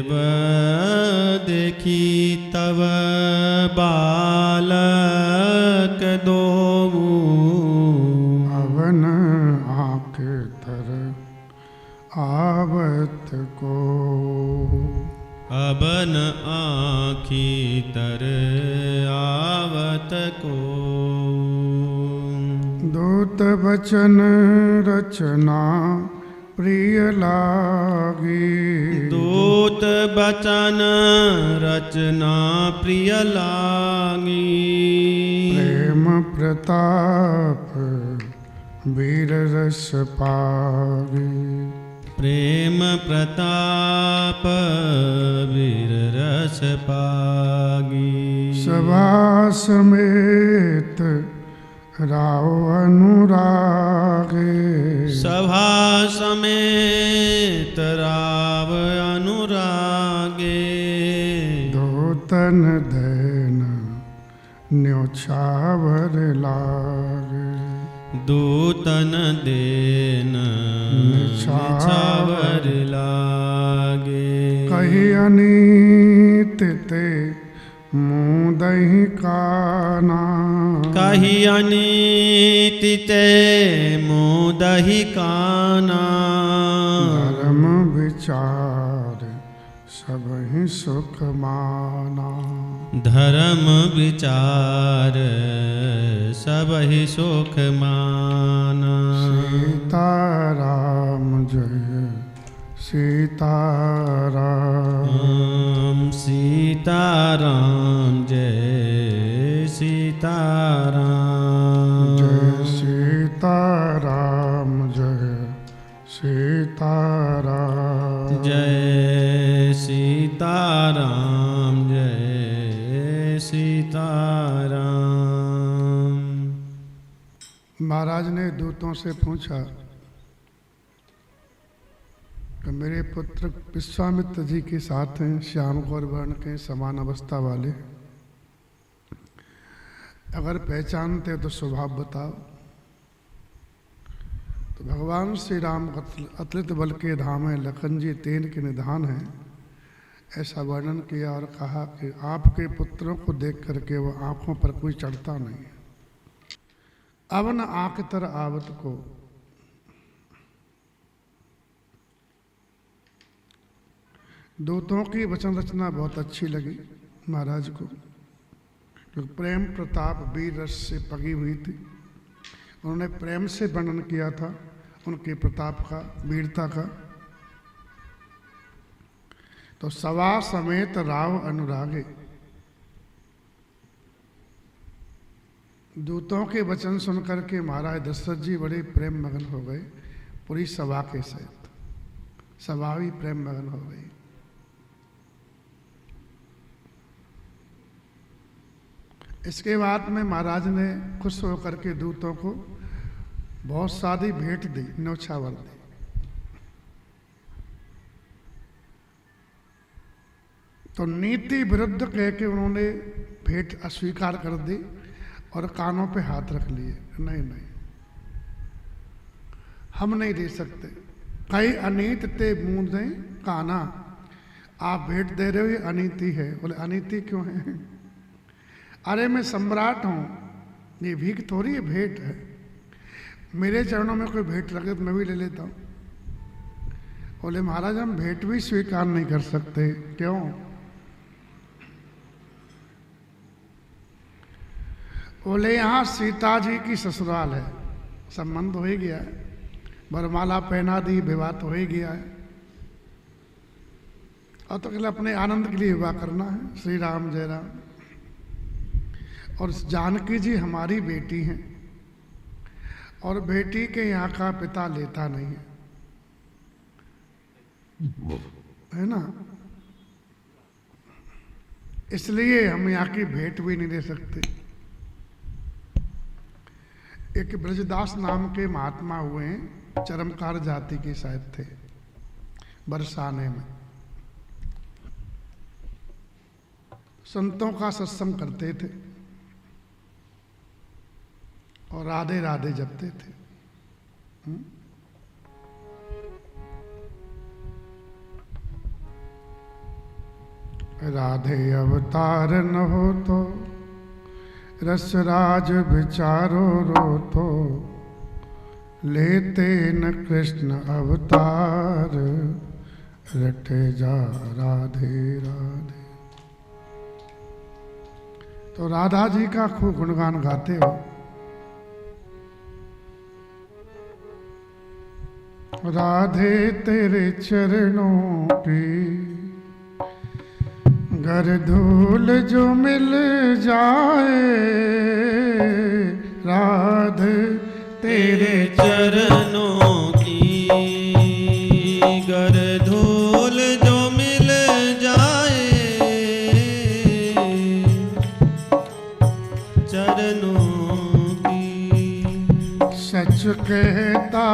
देव देखी तव बालक दोऊ। अवन आँख तर आवत को। अबन आँखी तर आवत को। दूत बचन रचना प्रिय लागी। दूत बचन रचना प्रिय लागी। प्रेम प्रताप वीर रस पागी। प्रेम प्रताप वीर रस पागी। सभा समेत राव अनुरागे। सभा समेत राव अनुरागे। धोतन दैन न्योछावर लागे। दूतन देन निछावर लागे। कही अनीत ते मुँह दही काना। कही अनीति ते मुँह दही काना। धर्म विचार सबहि सुख माना। धर्म विचार सबहि सुख माना। सीताराम जय सीताराम। सीताराम जय सीताराम। जय सीताराम जय सीताराम। जय सीताराम जय सीताराम। महाराज ने दूतों से पूछा कि मेरे पुत्र विश्वामित्र जी के साथ हैं, श्याम गौर वर्ण के समान अवस्था वाले। अगर पहचानते तो स्वभाव बताओ। तो भगवान श्री राम अतुलित बल के धाम है, लखन जी तेन के निधान हैं, ऐसा वर्णन किया और कहा कि आपके पुत्रों को देख करके वो आंखों पर कोई चढ़ता नहीं है। अब न आंख तर आवत को। दूतों की वचन रचना बहुत अच्छी लगी महाराज को, क्योंकि प्रेम प्रताप वीर रस से पगी हुई थी। उन्होंने प्रेम से वर्णन किया था उनके प्रताप का, वीरता का। तो सवा समेत राव अनुरागे। दूतों के वचन सुनकर के महाराज दशरथ जी बड़े प्रेम मगन हो गए, पूरी सभा के सहित। सभा भी प्रेम मगन हो गई। इसके बाद में महाराज ने खुश होकर के दूतों को बहुत सारी भेंट दी, न्योछावर दी। तो नीति विरुद्ध कह के उन्होंने भेंट अस्वीकार कर दी और कानों पे हाथ रख लिए। नहीं नहीं, हम नहीं दे सकते। कई अनीत ते मुंह दें काना। आप भेंट दे रहे हो, ये अनीति है। बोले अनीति क्यों है? अरे मैं सम्राट हूं, ये भीख थोड़ी है, भेंट है। मेरे चरणों में कोई भेंट रखे तो मैं भी ले लेता हूं। बोले महाराज हम भेंट भी स्वीकार नहीं कर सकते। क्यों? बोले यहाँ सीता जी की ससुराल है, संबंध हो ही गया है, वरमाला पहना दी, विवाह तो हो ही गया है। और तो अपने आनंद के लिए विवाह करना है। श्री राम जय राम। और जानकी जी हमारी बेटी हैं और बेटी के यहाँ का पिता लेता नहीं है, है ना? इसलिए हम यहाँ की भेंट भी नहीं दे सकते। एक ब्रजदास नाम के महात्मा हुए हैं, चरमकार जाति के शायद थे, बरसाने में संतों का सत्संग करते थे और राधे राधे जपते थे। राधे अवतार न हो तो रसराज विचारो रो तो लेते न कृष्ण अवतार रटे जा राधे राधे। तो राधा जी का खूब गुणगान गाते हो। राधे तेरे चरणों की गर धूल जो मिल जाए, राधे तेरे चरणों की गर धूल जो मिल जाए, चरणों की सच कहता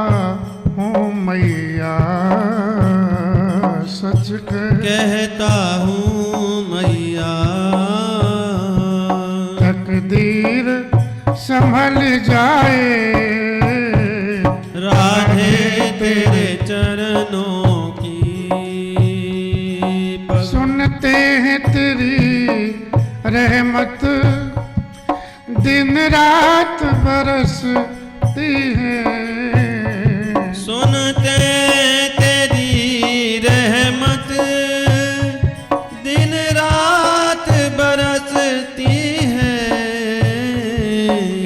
हूँ मैया, सच कहता हूँ मैया, तकदीर संभल जाए, राधे तेरे चरणों की सुनते हैं तेरी रहमत दिन रात बरसती है, सुनते तेरी रहमत दिन रात बरसती है,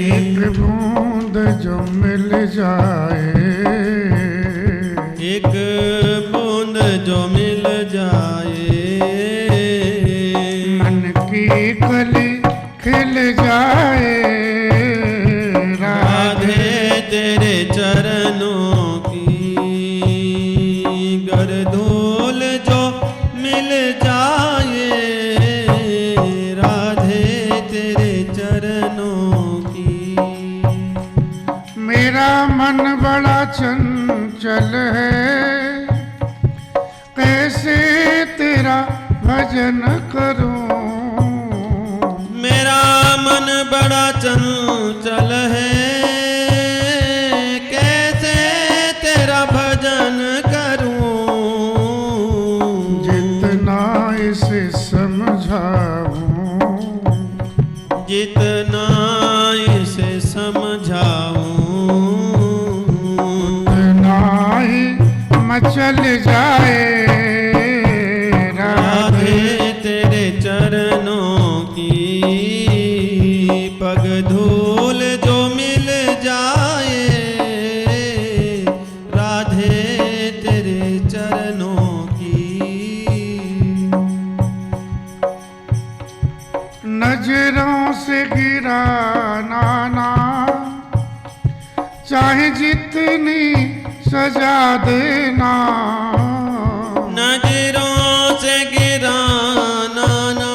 एक बूंद जो मिल जाए, एक बूंद जो मिल जाए, मन की कली खिल जाए, राधे तेरे चरणों की गर धूल जो मिल जाए, राधे तेरे चरणों की। मेरा मन बड़ा चंचल है, कैसे तेरा भजन करूं, मेरा मन बड़ा चंचल है, कैसे तेरा भजन करूं, जितना इसे समझाऊं, जितना इसे समझाऊं, उतना ही मचल जाए, राधे तेरे चरणों की पग धूल जो मिल जाए, राधे तेरे चरणों की। नजरों से गिरा नाना चाहे जितनी सजा देना, नजरों से गिराना ना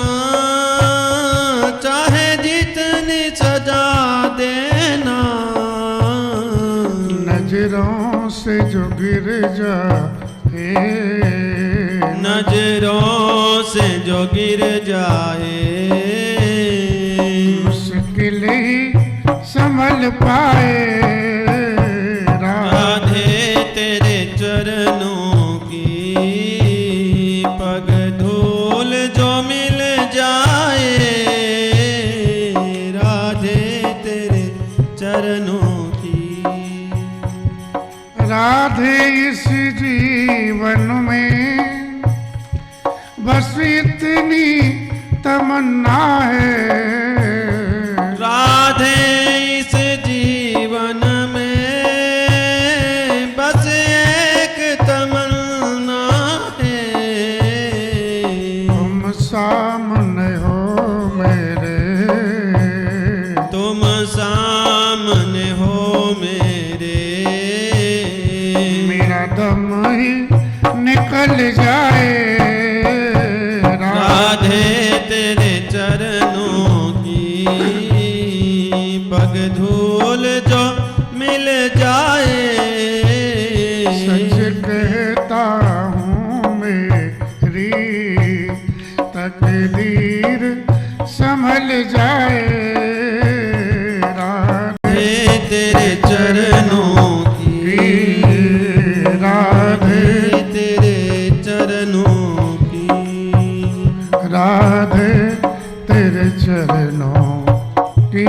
चाहे जितनी सजा देना, नजरों से जो गिर जाए, नजरों से जो गिर जाए, मुश्किल ही संभल पाए, राधे तेरे चरणों की पग धूल जो मिल जाए, राधे तेरे चरणों की। राधे इस जीवन में बस इतनी तमन्ना है, राधे इस जीवन में बस एक तमन्ना है, तुम सामने हो मेरे, तुम सामने हो मेरे, मेरा दम ही निकल जाए, राधे तेरे चरणों की पग धूल जो मिल जाए, सच कहता हूँ मेरी तकदीर संभल जाए, राधे तेरे चरणों की, राधे तेरे चरणों की, राधे तेरे चरणों की।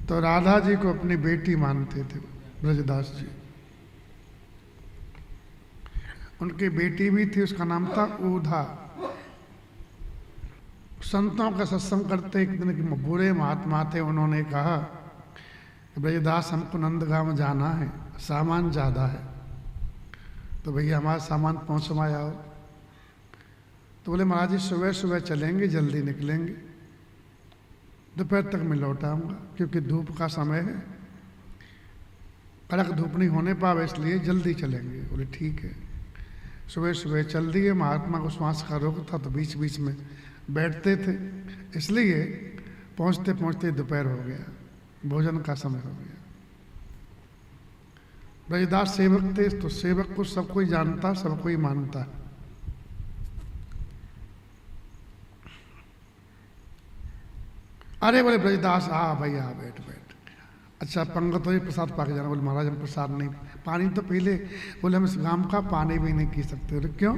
तो राधा जी को अपनी बेटी मानते थे ब्रजदास जी। उनकी बेटी भी थी, उसका नाम था ऊधा। संतों का सत्संग करते एक दिन के बूढ़े महात्मा थे, उन्होंने कहा कि ब्रजदास हमको नंदगांव जाना है, सामान ज़्यादा है, तो भैया हमारा सामान पहुँचवाया। तो बोले महाराज जी सुबह सुबह चलेंगे, जल्दी निकलेंगे, दोपहर तक मैं लौट आऊँगा, क्योंकि धूप का समय है, कड़क धूप नहीं होने पावे, इसलिए जल्दी चलेंगे। बोले ठीक है। सुबह सुबह चल दिए। महात्मा को श्वास का रोग था तो बीच बीच में बैठते थे, इसलिए पहुँचते पहुँचते दोपहर हो गया, भोजन का समय हो गया। ब्रजदास सेवक थे, तो सेवक को सब कोई जानता, सब कोई मानता। अरे बोले ब्रजदास आ भैया बैठ बैठ, अच्छा पंगत हो प्रसाद पा के जाना। बोले महाराज हम प्रसाद नहीं, पानी तो पी ले। बोले हम इस गांव का पानी भी नहीं पी सकते। बोले क्यों?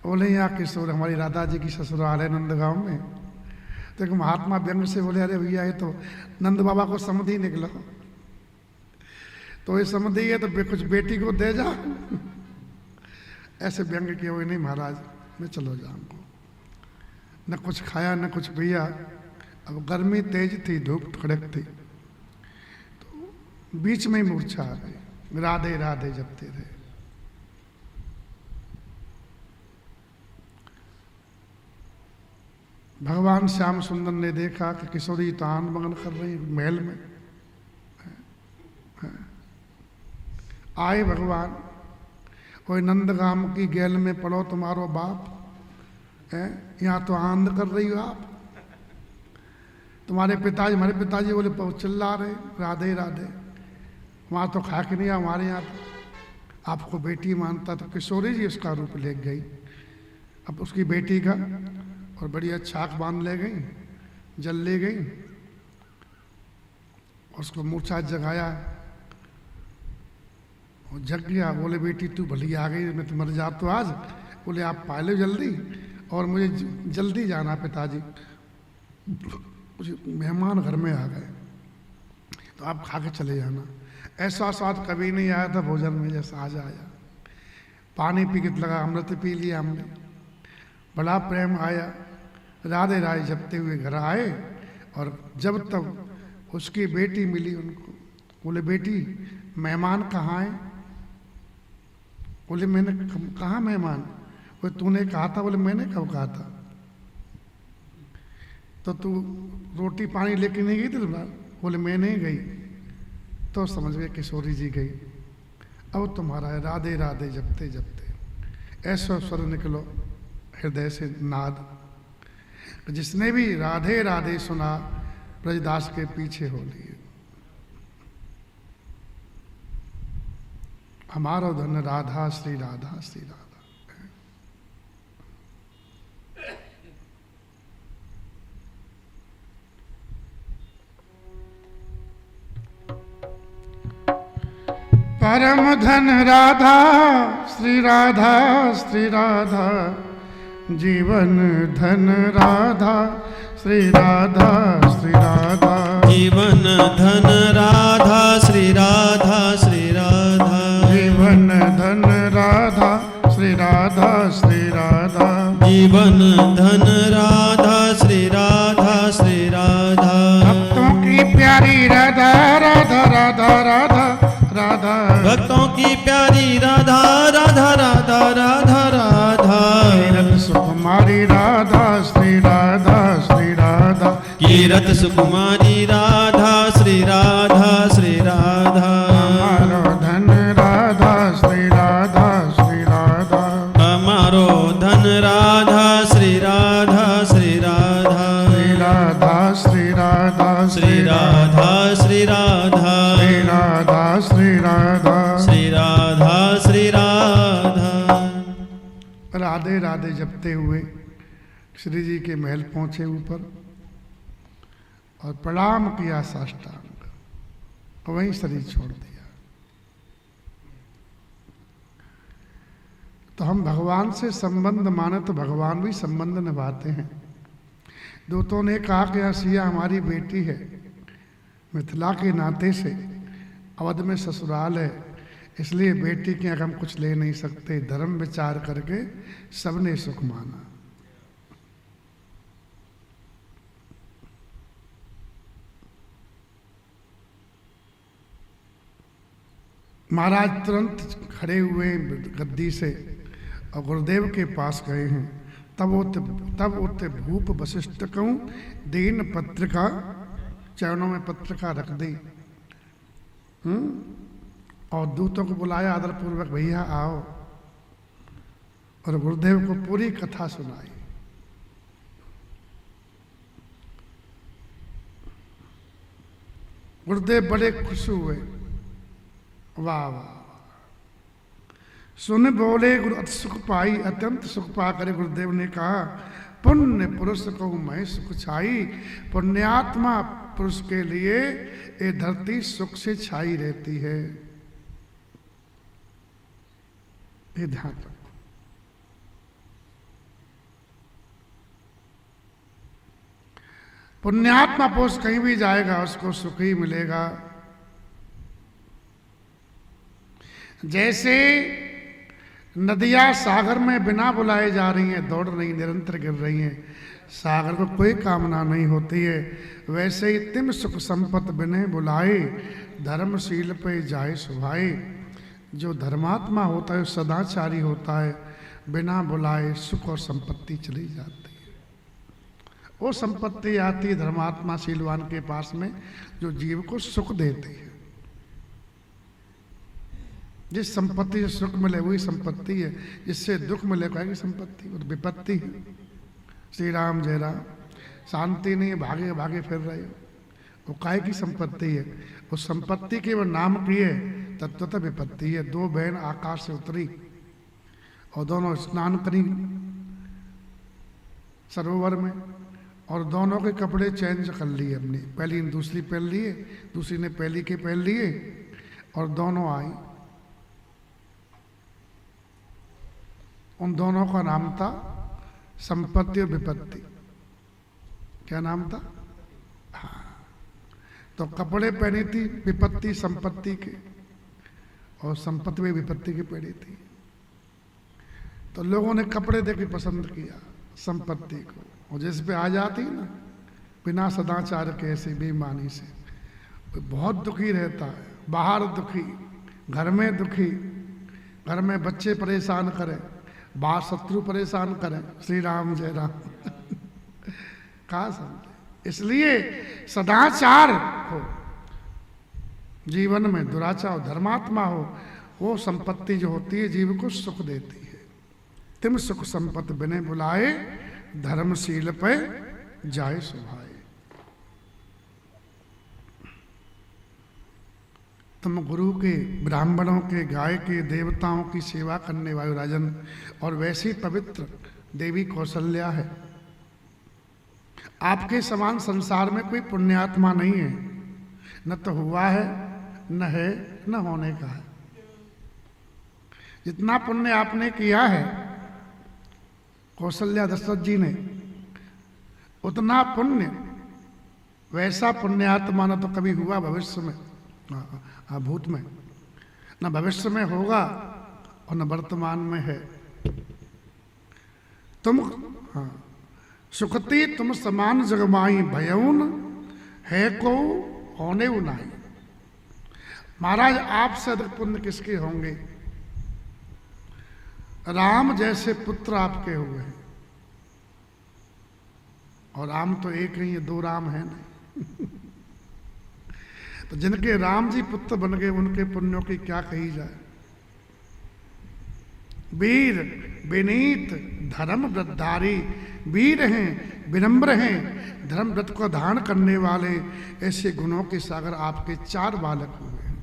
बोले यहाँ किशोर हमारी राधा जी की ससुराल है नंदगांव में। तो एक महात्मा व्यंग से बोले अरे भैया ये तो नंद बाबा को समधी निकलो, तो ये समधी है तो कुछ बेटी को दे जा। ऐसे व्यंग किए हुए, नहीं महाराज मैं चलो जाऊँगा। न कुछ खाया न कुछ पिया। अब गर्मी तेज थी, धूप कड़क थी, तो बीच में ही मूर्छा आ गई। राधे राधे जपते रहे। भगवान श्याम सुंदर ने देखा कि किशोरी तो आन मगन कर रही महल में। आए भगवान, कोई नंदगाम की गैल में पड़ो तुम्हारो बाप है, यहाँ तो आनंद कर रही हो आप। तुम्हारे पिताजी, हमारे पिताजी बोले चिल्ला रहे राधे राधे, वहाँ तो खा के नहीं, हमारे यहाँ तो आपको बेटी मानता। तो किशोरी जी उसका रूप ले गई, अब उसकी बेटी का, और बढ़िया छाक बांध ले गई, जल ले गई, उसको मूर्छा जगाया, वो जग गया। बोले बेटी तू भली आ गई, मैं तो मर जा तो आज। बोले आप पाले जल्दी, और मुझे जल्दी जाना पिताजी, कुछ मेहमान घर में आ गए, तो आप खा के चले जाना। ऐसा स्वाद कभी नहीं आया था भोजन में जैसा आज आया। पानी पी के लगा अमृत पी लिया हमने, बड़ा प्रेम आया। राधे राधे जपते हुए घर आए, और जब तक उसकी बेटी मिली उनको, बोले बेटी मेहमान कहाँ है? बोले मैंने कहाँ मेहमान? बोले तूने कहा था। बोले मैंने कब कहा था? तो तू रोटी पानी लेके नहीं गई थी? बोले मैं नहीं गई। तो समझ गए किशोरी जी गई। अब तुम्हारा है राधे राधे जपते जपते ऐसा स्वर निकलो हृदय से नाद। जिसने भी राधे राधे सुना ब्रजदास के पीछे हो लिए। हमारो धन राधा श्री राधा श्री राधा। परम धन राधा श्री राधा श्री राधा, जीवन धन राधा श्री राधा श्री राधा, जीवन धन राधा श्री राधा श्री राधा, जीवन धन राधा श्री राधा श्री राधा, जीवन धन राधा श्री राधा श्री राधा। भक्तों की प्यारी राधा राधा राधा राधा राधा, भक्तों की प्यारी राधा राधा राधा राधा राधा, कीरत सुकुमारी राधा श्री राधा श्री राधा, कीरत सुकुमारी राधा श्री राधा श्री राधा। हमारो धन राधा श्री राधा श्री राधा, हमारो धन राधा श्री राधा श्री राधा, श्री राधा श्री राधा श्री राधा श्री राधा, श्री राधा श्री राधा, श्री राधा श्री राधा। राधे राधे जपते हुए श्री जी के महल पहुंचे ऊपर और प्रणाम किया साष्टांग, वहीं शरीर छोड़ दिया। तो हम भगवान से संबंध माने तो भगवान भी संबंध निभाते हैं। दूतों ने कहा कि सिया हमारी बेटी है, मिथिला के नाते से अवध में ससुराल है, इसलिए बेटी के आगे हम कुछ ले नहीं सकते। धर्म विचार करके सबने सुख माना। महाराज तुरंत खड़े हुए गद्दी से और गुरुदेव के पास गए हैं। तब उत भूप वशिष्ठ कहूँ दीन पत्रिका, चरणों में पत्रिका रख दी। और दूतों को बुलाया आदरपूर्वक, भैया आओ, और गुरुदेव को पूरी कथा सुनाई। गुरुदेव बड़े खुश हुए। वाह वाह, सुन बोले गुरु अति सुख पाई, अत्यंत सुख पा करे गुरुदेव ने कहा, पुण्य पुरुष को मैं सुख छाई। पुण्यात्मा पुरुष के लिए ये धरती सुख से छाई रहती है। ये ध्यान रखो। पुण्यात्मा पुरुष कहीं भी जाएगा उसको सुख ही मिलेगा। जैसे नदियां सागर में बिना बुलाए जा रही हैं, दौड़ रही, निरंतर गिर रही हैं, सागर को कोई कामना नहीं होती है, वैसे ही तिम सुख संपत बिने बुलाए, धर्मशील पे जाए सुभाए। जो धर्मात्मा होता है, सदाचारी होता है, बिना बुलाए सुख और संपत्ति चली जाती है। वो संपत्ति आती है धर्मात्मा शीलवान के पास में, जो जीव को सुख देती है। जिस संपत्ति से सुख मिले वही संपत्ति है, जिससे दुख मिले कहेगी संपत्ति, वो तो विपत्ति है। श्री राम जय राम। शांति नहीं है, भागे भागे फिर रहे हो, वो काय की संपत्ति है। उस संपत्ति के वो नाम की है, तत्वतः विपत्ति है। दो बहन आकाश से उतरी और दोनों स्नान करी सरोवर में, और दोनों के कपड़े चेंज कर लिए अपने, पहली ने दूसरी पहन लिए, दूसरी ने पहली के पहन लिए, और दोनों आई। उन दोनों का नाम था संपत्ति और विपत्ति। क्या नाम था? हाँ, तो कपड़े पहनी थी विपत्ति संपत्ति के, और संपत्ति में विपत्ति की पहनी थी। तो लोगों ने कपड़े देख के पसंद किया संपत्ति को, और जिस पे आ जाती ना बिना सदाचार के, ऐसे बेईमानी से, बहुत दुखी रहता है। बाहर दुखी, घर में दुखी, घर में बच्चे परेशान करें, बाहर शत्रु परेशान करें। श्री राम जय राम। कहा समझे? इसलिए सदाचार हो जीवन में, दुराचार हो, धर्मात्मा हो, वो संपत्ति जो होती है जीव को सुख देती है। तिम सुख संपत्ति बिने बुलाए, धर्मशील पे जाए सुभाए। तुम गुरु के, ब्राह्मणों के, गाय के, देवताओं की सेवा करने वाले राजन, और वैसी पवित्र देवी कौशल्या है। आपके समान संसार में कोई पुण्यात्मा नहीं है, न तो हुआ है, न है, न होने का है। जितना पुण्य आपने किया है कौशल्या दशरथ जी ने, उतना पुण्य, वैसा पुण्यात्मा न तो कभी हुआ भविष्य में, भूत में, न भविष्य में होगा, और न वर्तमान में है। तुम सुखती तुम समान जगमाई, भयउन है को होने उनाई। महाराज आपसे अधिक पुण्य किसके होंगे? राम जैसे पुत्र आपके हुए हैं, और राम तो एक नहीं है, दो राम है नहीं। तो जिनके राम जी पुत्र बन गए उनके पुण्यों की क्या कही जाए। वीर विनीत धर्म व्रतधारी, वीर हैं, विनम्र हैं, धर्म व्रत को धारण करने वाले, ऐसे गुणों के सागर आपके चार बालक हुए हैं।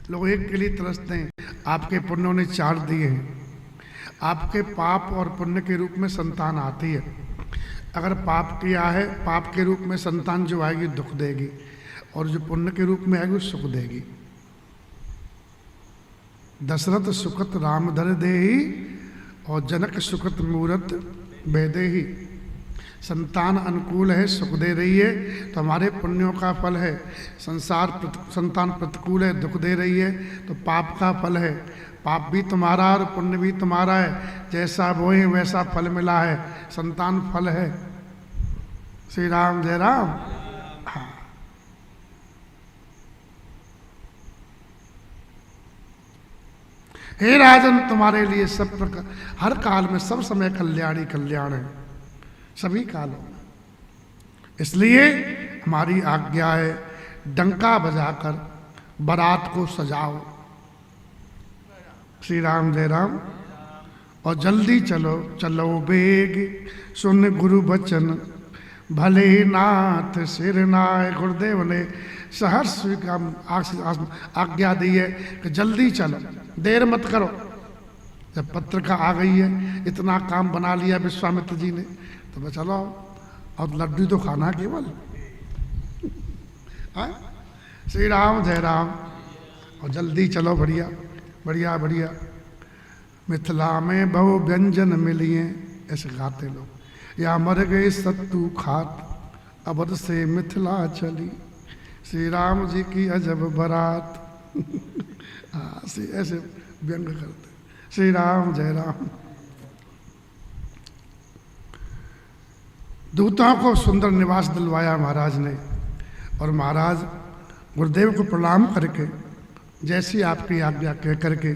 लोग एक के लिए तरसते हैं, आपके पुण्यों ने चार दिए हैं। आपके पाप और पुण्य के रूप में संतान आती है। अगर पाप किया है, पाप के रूप में संतान जो आएगी दुख देगी, और जो पुण्य के रूप में आएगी सुख देगी। दशरथ सुखत राम धर देहि और जनक सुखत मूरत बेदेहि। संतान अनुकूल है, सुख दे रही है तो हमारे पुण्यों का फल है। संतान प्रतिकूल है, दुख दे रही है तो पाप का फल है। पाप भी तुम्हारा और पुण्य भी तुम्हारा है, जैसा बोए वैसा फल मिला है। संतान फल है। श्री राम जय राम। हाँ, हे राजन, तुम्हारे लिए सब प्रकार हर काल में सब समय कल्याण ही कल्याण है, सभी कालों में। इसलिए हमारी आज्ञा है, डंका बजाकर बारात को सजाओ। श्री राम जय राम। और जल्दी चलो, चलो बेग, सुन गुरु बचन, भले नाथ सिर नाय। गुरुदेव ने सहर्ष आज्ञा दी है कि जल्दी चलो, देर मत करो। जब पत्रिका आ गई है, इतना काम बना लिया विश्वामित्र जी ने, तो चलो और लड्डू तो खाना केवल। श्री राम जय राम। और जल्दी चलो, बढ़िया बढ़िया बढ़िया। मिथिला में बहु व्यंजन मिलिए, ऐसे गाते लोग। या मर गए सत्तू खात, अवध से मिथिला चली। श्री राम जी की अजब बारात। हाँ, ऐसे व्यंग करते। श्री राम जय राम। दूतों को सुंदर निवास दिलवाया महाराज ने, और महाराज गुरुदेव को प्रणाम करके जैसी आपकी आज्ञा कह करके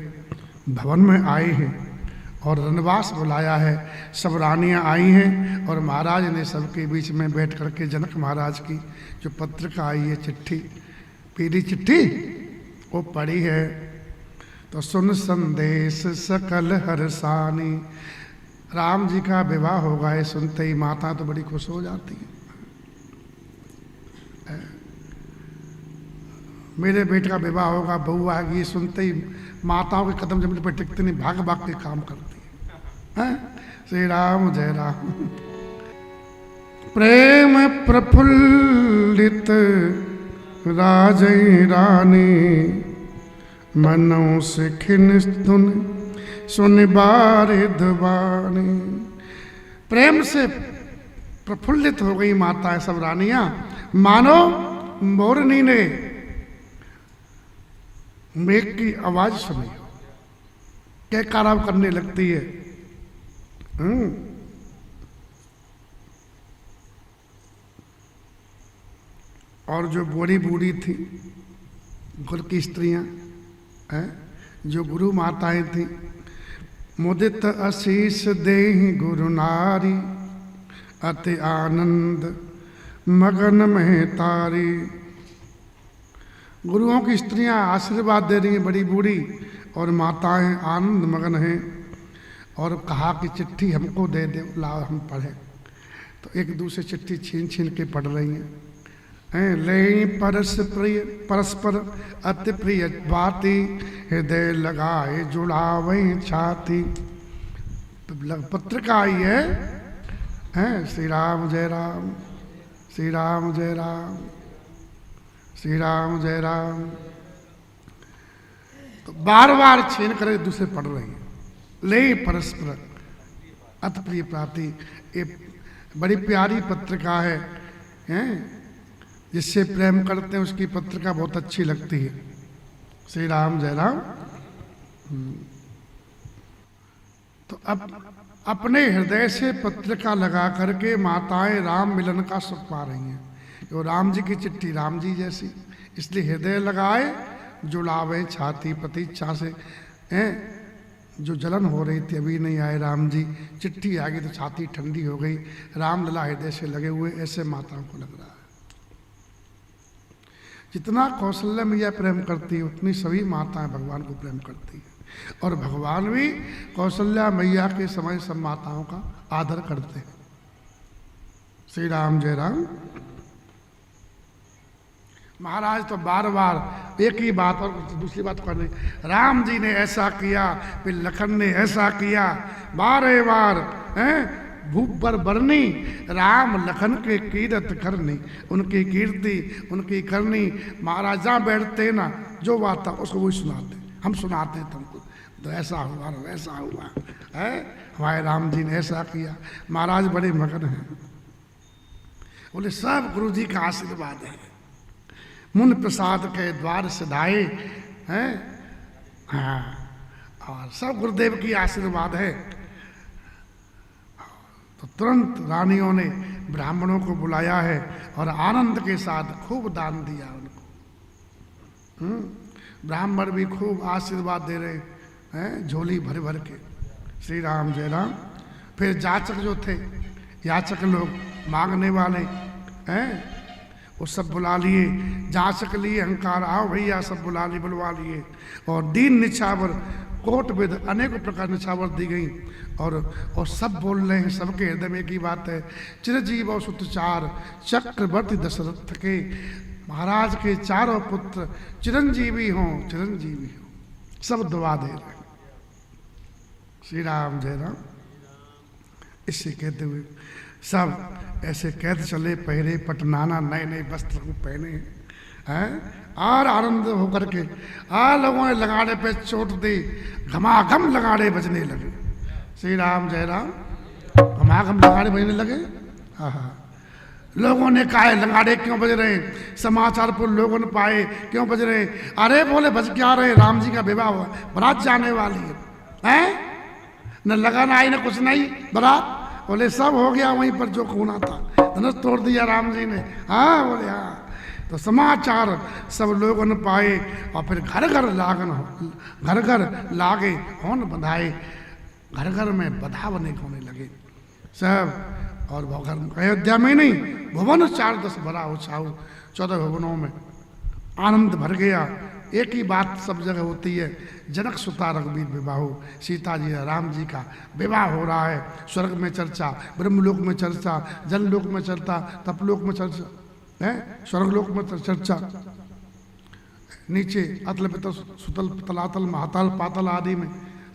भवन में आए हैं और रनवास बुलाया है। सब रानियां आई हैं और महाराज ने सबके बीच में बैठ करके जनक महाराज की जो पत्रिका आई है, चिट्ठी, पीली चिट्ठी, वो पढ़ी है। तो सुन संदेश सकल हरसानी। राम जी का विवाह होगा, ये सुनते ही माता तो बड़ी खुश हो जाती है। मेरे बेटे का विवाह होगा, बहू आएगी, ये सुनते ही माताओं के कदम जमीन पर टिकते नहीं, भाग भाग के काम करती है। श्री राम जय राम। प्रेम प्रफुल्लित राजई रानी, मनों से खिन धुन सुन बारिद वाणी। प्रेम से प्रफुल्लित हो गई माताएं सब रानियां, मानो मोरनी ने मेघ की आवाज सुनी, कैकारा करने लगती है। और जो बूढ़ी बूढ़ी थी गुरु की स्त्रियां हैं, जो गुरु माताएं थी, मुदित आशीष देहि गुरु नारी, अति आनंद मगन में तारी। गुरुओं की स्त्रियां आशीर्वाद दे रही हैं, बड़ी बूढ़ी, और माताएं आनंद मगन हैं। और कहा कि चिट्ठी हमको दे दे, लाओ हम पढ़ें। तो एक दूसरे चिट्ठी छीन छीन के पढ़ रही हैं। ले परस्पर अति प्रिय बाती, हृदय लगाए जुड़ावे छाती। पत्रिका आई है, श्री राम जय राम, श्री राम जय राम, श्री राम जय राम। तो बार बार छीन कर एक दूसरे पढ़ रही है। ले परस्पर अति प्रिय प्राति, ये बड़ी प्यारी पत्रिका है, जिससे प्रेम करते हैं उसकी पत्रिका बहुत अच्छी लगती है। श्री राम जय राम। तो अब अपने हृदय से पत्रिका लगा करके माताएं राम मिलन का सुख पा रही हैं। तो राम जी की चिट्ठी राम जी जैसी, इसलिए हृदय लगाए जुड़ावे छाती। प्रतीक्षा से जो जलन हो रही थी, अभी नहीं आए राम जी, चिट्ठी आ गई तो छाती ठंडी हो गई। राम लला हृदय से लगे हुए, ऐसे माताओं को लग रहा है। जितना कौशल्या मैया प्रेम करती है, उतनी सभी माताएं भगवान को प्रेम करती है। और भगवान भी कौशल्या मैया के समय सब माताओं का आदर करते हैं। श्री राम जय राम। महाराज तो बार बार एक ही बात और दूसरी बात कर रहे, राम जी ने ऐसा किया, फिर लखन ने ऐसा किया, बारे बार भूप पर बरनी, राम लखन के कीरत करनी, उनकी कीर्ति उनकी करनी। महाराजा बैठते ना, जो बात था उसको वही सुनाते, हम सुनाते हैं तुमको, तो ऐसा हुआ वैसा हुआ है, हमारे राम जी ने ऐसा किया। महाराज बड़े मगन हैं, बोले सब गुरु जी का आशीर्वाद है, मुन प्रसाद के द्वार सिधाए हैं, हाँ, और सब गुरुदेव की आशीर्वाद है। तो तुरंत रानियों ने ब्राह्मणों को बुलाया है और आनंद के साथ खूब दान दिया उनको। ब्राह्मण भी खूब आशीर्वाद दे रहे हैं, झोली भर भर के। श्री राम जय राम। फिर जाचक जो थे, याचक लोग, मांगने वाले हैं, वो सब बुला लिए। जाचक लिए अहंकार, आओ भैया सब बुलवा लिए। और दीन निछावर कोट विद अनेक प्रकार निछावर दी गई। और सब बोल रहे हैं, सबके हृदय में की बात है, चिरंजीव और सुतचार चक्रवर्ती दशरथ के, महाराज के चारों पुत्र चिरंजीवी हों, चिरंजीवी हों, सब दुआ दे रहे हैं। श्री राम जय राम। इसे कहते हुए सब ऐसे कहते चले, पहरे पटनाना, नए नए वस्त्र को पहने हैं, और आनंद होकर के लोगों ने लगाड़े पे चोट दी, घमाघम लगाड़े बजने लगे। श्री राम जय राम। घमाघम लगाड़े बजने लगे। हाँ, लोगों ने कहा लगाड़े क्यों बज रहे हैं, समाचार पर लोगों ने पाए क्यों बज रहे हैं। अरे बोले बज क्या रहे, राम जी का विवाह हुआ, बारात जाने वाली है, हैं? न लगन आई न कुछ नहीं, बारात। बोले सब हो गया वहीं पर जो होना था, धनुष तोड़ दिया राम जी ने। हाँ बोले हाँ। तो समाचार सब लोगों ने पाए और फिर घर घर लागे होन बंधाए, घर घर में बधावने होने लगे सब। और अयोध्या में नहीं, भुवन 4-10 भरा उछाऊ, 14 भुवनों में आनंद भर गया। एक ही बात सब जगह होती है, जनक सुता रघुवीर विवाह, सीता जी राम जी का विवाह हो रहा है। स्वर्ग में चर्चा, ब्रह्मलोक में चर्चा, जनलोक में चर्चा, तपलोक में चर्चा है, स्वर्गलोक में चर्चा, नीचे अतल पितल सुतल तलातल महातल पातल आदि में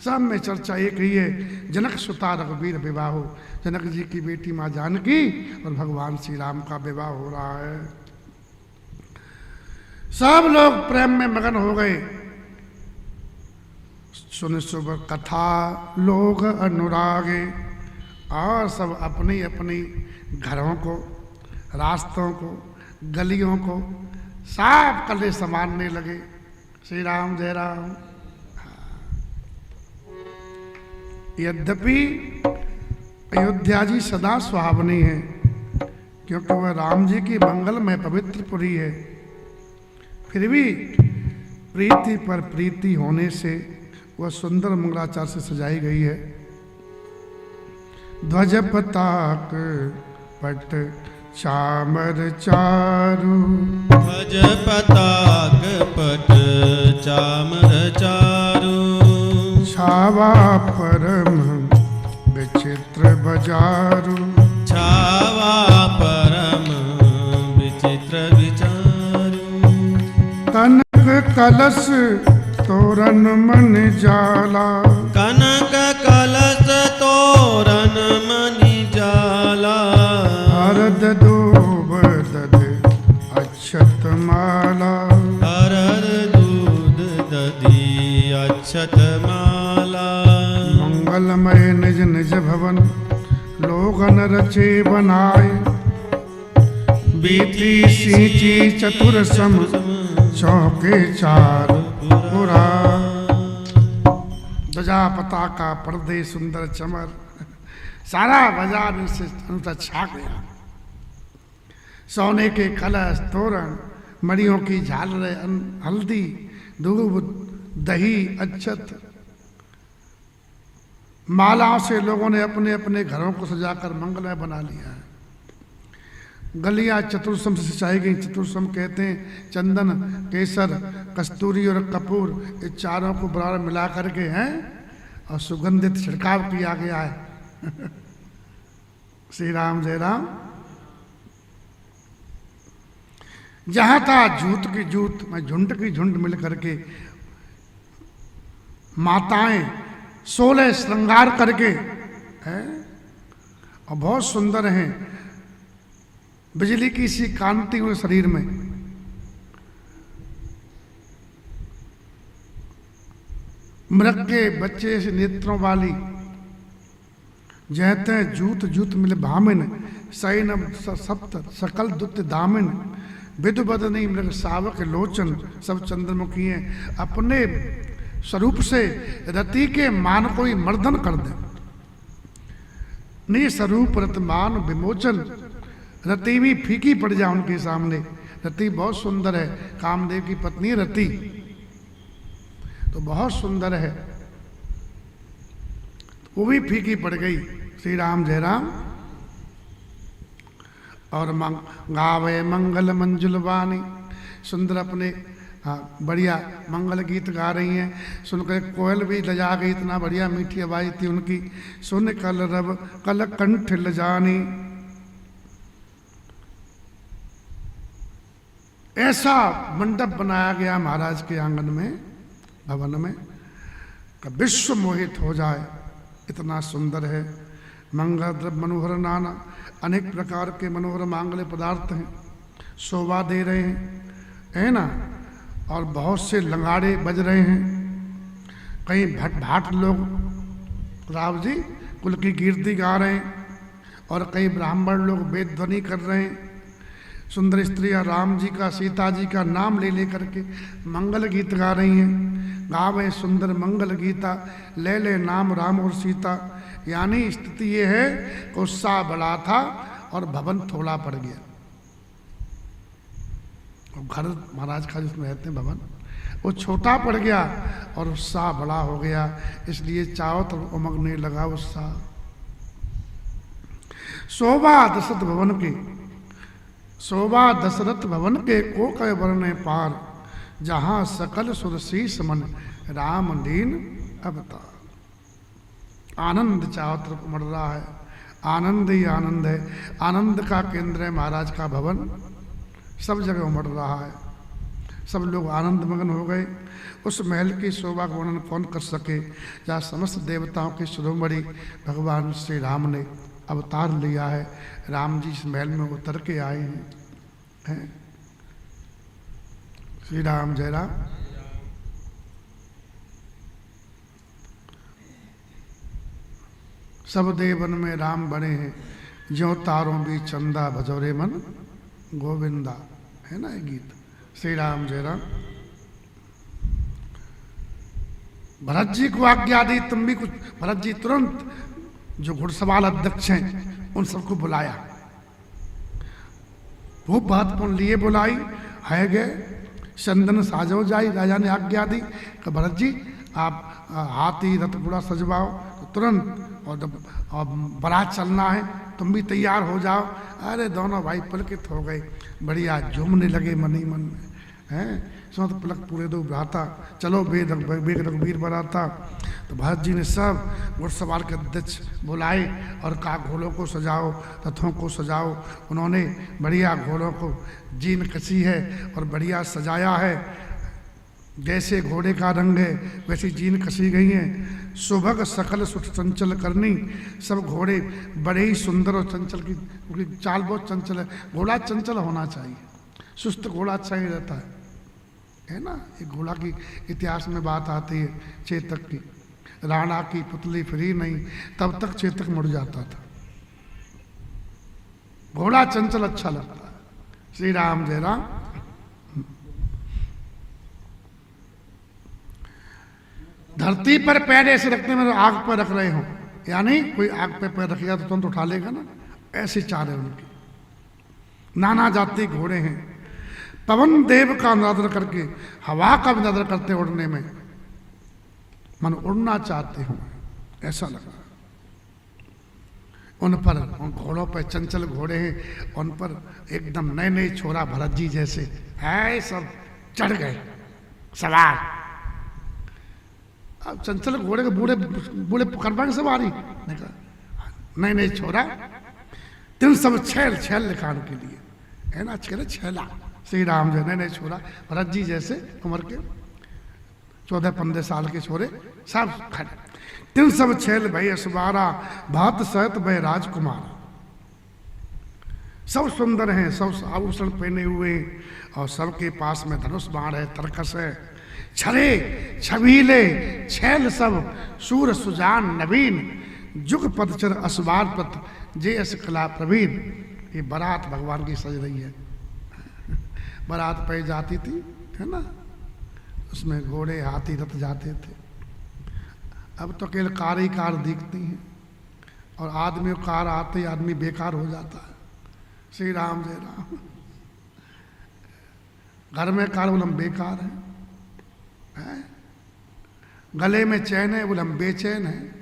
सब में चर्चा एक ही है, जनक सुता रघुवीर विवाह। जनक जी की बेटी माँ जानकी और भगवान श्री राम का विवाह हो रहा है। सब लोग प्रेम में मगन हो गए। सुन शुभ कथा लोग अनुरागे, और सब अपनी अपनी घरों को, रास्तों को, गलियों को साफ कले संवारने लगे। श्री राम जय राम। यद्यपि अयोध्या जी सदा सुहावनी है, क्योंकि वह राम जी की मंगलमय पवित्र पुरी है, फिर भी प्रीति पर प्रीति होने से वह सुंदर मंगलाचार से सजाई गई है। ध्वज पताक पट चामर चारु, ध्वज पताक पट चामर चारु, छावा परम विचित्र बजारू, छावा परम विचित्र विचारू, कनक कलश तोरण मन जाला, कनक कलश तोरण मणि जाला, हरद दूब दध अक्षत माला, हरद दूध दधी अक्षत माला, मंगलमय निज निज भवन लोगन रचे बनाए, बीती सींची चतुर सम चौके चार पुरा, ध्वजा पताका पर्दे सुंदर चमर, सारा बाजार इससे अनुता छा गया। सोने के कलश तोरण, मणियों की झालरें, हल्दी दूब दही अक्षत मालाओं से लोगों ने अपने अपने घरों को सजाकर मंगलमय बना लिया है। गलियां चतुर्सम से सिंचाई गई। चतुर्सम कहते हैं चंदन, केसर, कस्तूरी और कपूर, ये चारों को बराबर मिला करके हैं और सुगंधित छिड़काव किया गया है। श्री राम जय राम। जहां था जूत की जूत में झुंड की झुंड मिल करके माताएं 16 श्रृंगार करके हैं और बहुत सुंदर हैं, बिजली की सी कांति हुए शरीर में। मृग के बच्चे से नेत्रों वाली, जहते जूत जूत मिले भामिन, सैन सप्त सकल दुत दामिन, विदु बदनी मृग सावक लोचन, सब चंद्रमुखी हैं। अपने स्वरूप से रति के मान को ही मर्दन कर दे। नि स्वरूप रतमान विमोचन, रति भी फीकी पड़ जाए उनके सामने। रति बहुत सुंदर है, कामदेव की पत्नी रति तो बहुत सुंदर है, वो भी फीकी पड़ गई। श्री राम जय राम। और गावे मंगल मंजुल वाणी, सुंदर अपने बढ़िया मंगल गीत गा रही हैं। सुनकर कोयल भी लजा गई, इतना बढ़िया मीठी आवाज थी उनकी। सुन कल रब कल कंठ लजानी, ऐसा मंडप बनाया गया महाराज के आंगन में, भवन में, कि विश्व मोहित हो जाए, इतना सुंदर है। मंगल द्रव्य मनोहर नाना, अनेक प्रकार के मनोहर मांगल्य पदार्थ हैं, शोभा दे रहे हैं, है ना। और बहुत से लंगाड़े बज रहे हैं। कहीं भट भाट लोग राव जी कुल की कीर्ति गा रहे हैं, और कई ब्राह्मण लोग वेद ध्वनि कर रहे हैं। सुंदर स्त्रियां राम जी का, सीता जी का नाम ले लेकर के मंगल गीत गा रही हैं। गावे सुंदर मंगल गीता, ले ले नाम राम और सीता। यानी स्थिति ये है कि उत्साह बड़ा था और भवन थोड़ा पड़ गया। और घर महाराज का जिसमें रहते हैं भवन, वो छोटा पड़ गया और उत्साह बड़ा हो गया। इसलिए चारों तरफ उमगने लगा उत्साह। शोभा दशरथ भवन के, शोभा दशरथ भवन के को कह वर्ण पार, जहां सकल सुरशीस मन राम दीन अवतार। आनंद चारों तरफ उमड़ रहा है, आनंद ही आनंद है। आनंद का केंद्र है महाराज का भवन, सब जगह उमड़ रहा है। सब लोग आनंद मगन हो गए। उस महल की शोभा का वर्णन कौन कर सके, जहाँ समस्त देवताओं के शिरोमणि भगवान श्री राम ने अवतार लिया है। राम जी इस महल में उतर के आए हैं। श्री राम जय राम। सब देवन में राम बने हैं, ज्यों तारों भी चंदा भजोरे मन गोविंदा, है ना ये गीत। श्री राम जय राम। भरत जी को आज्ञा दी, तुम भी कुछ। भरत जी तुरंत जो घुड़सवार अध्यक्ष हैं उन सबको बुलाया, वो महत्वपूर्ण लिए बुलाई है गए। चंदन साजो जाई, राजा ने आज्ञा दी कि भरत जी आप हाथी रथ घोड़ा सजवाओ। तो तुरंत और बारात चलना है, तुम भी तैयार हो जाओ। अरे दोनों भाई पुलकित हो गए, बढ़िया झूमने लगे मन ही मन में, हैं। सुनत पुलक पूरे दो भ्राता, चलो बेग रघुवीर बराता। तो भरत जी ने सब घुड़सवार के अध्यक्ष बुलाए और कहा घोड़ों को सजाओ, रथों को सजाओ। उन्होंने बढ़िया घोड़ों को जीन कसी है और बढ़िया सजाया है। जैसे घोड़े का रंग है वैसी जीन कसी गई है। सुभग सकल सुख चंचल करनी, सब घोड़े बड़े ही सुंदर और चंचल की, उनकी चाल बहुत चंचल है। घोड़ा चंचल होना चाहिए, सुस्त घोड़ा अच्छा ही रहता है ना। एक घोड़ा की इतिहास में बात आती है चेतक की, राणा की पुतली फ्री नहीं तब तक चेतक मुड़ जाता था। घोड़ा चंचल अच्छा लगता है। श्री राम जय राम। धरती पर पैर ऐसे रखने में आग पर रख रहे हो, यानी कोई आग पे पैर रखेगा तो तुरंत उठा लेगा ना, ऐसे चाल है उनकी। नाना जाति घोड़े हैं। पवन देव का निरादर करके, हवा का भी निरादर करते उड़ने में, मन उड़ना चाहते हो ऐसा लगा। उन पर, उन घोड़ों पर चंचल घोड़े हैं, उन पर एकदम नए नए छोरा भरत जी जैसे है, सब चढ़ गए सवार। अब चंचल घोड़े के बूढ़े बूढ़े करवाएंगे सवारी, नए नए छोरा। तिन सब छैल, छैल लिखा उनके लिए, है ना, छेले छैला। श्री राम जय। नए नए छोरा भरत जी जैसे उम्र के 14-15 साल के छोरे सब खड़े। तिन सब छैल भय असुबारा, भात सहत भय राजकुमार। सब सुंदर हैं, सब आभूषण पहने हुए, और सबके पास में धनुष बाण है, तरकस है, छरे छबीले छैल सब सूर सुजान नवीन जुग पदचर असवार पत जे अस कला प्रवीण। ये बारात भगवान की सज रही है। बारात पे जाती थी, है ना, उसमें घोड़े हाथी रथ जाते थे। अब तो केवल कार ही कार दिखती हैं और आदमी को कार आते ही आदमी बेकार हो जाता है। श्री राम जय राम। घर में कार बोले हम बेकार हैं, गले में चैन है बोले हम बेचैन हैं।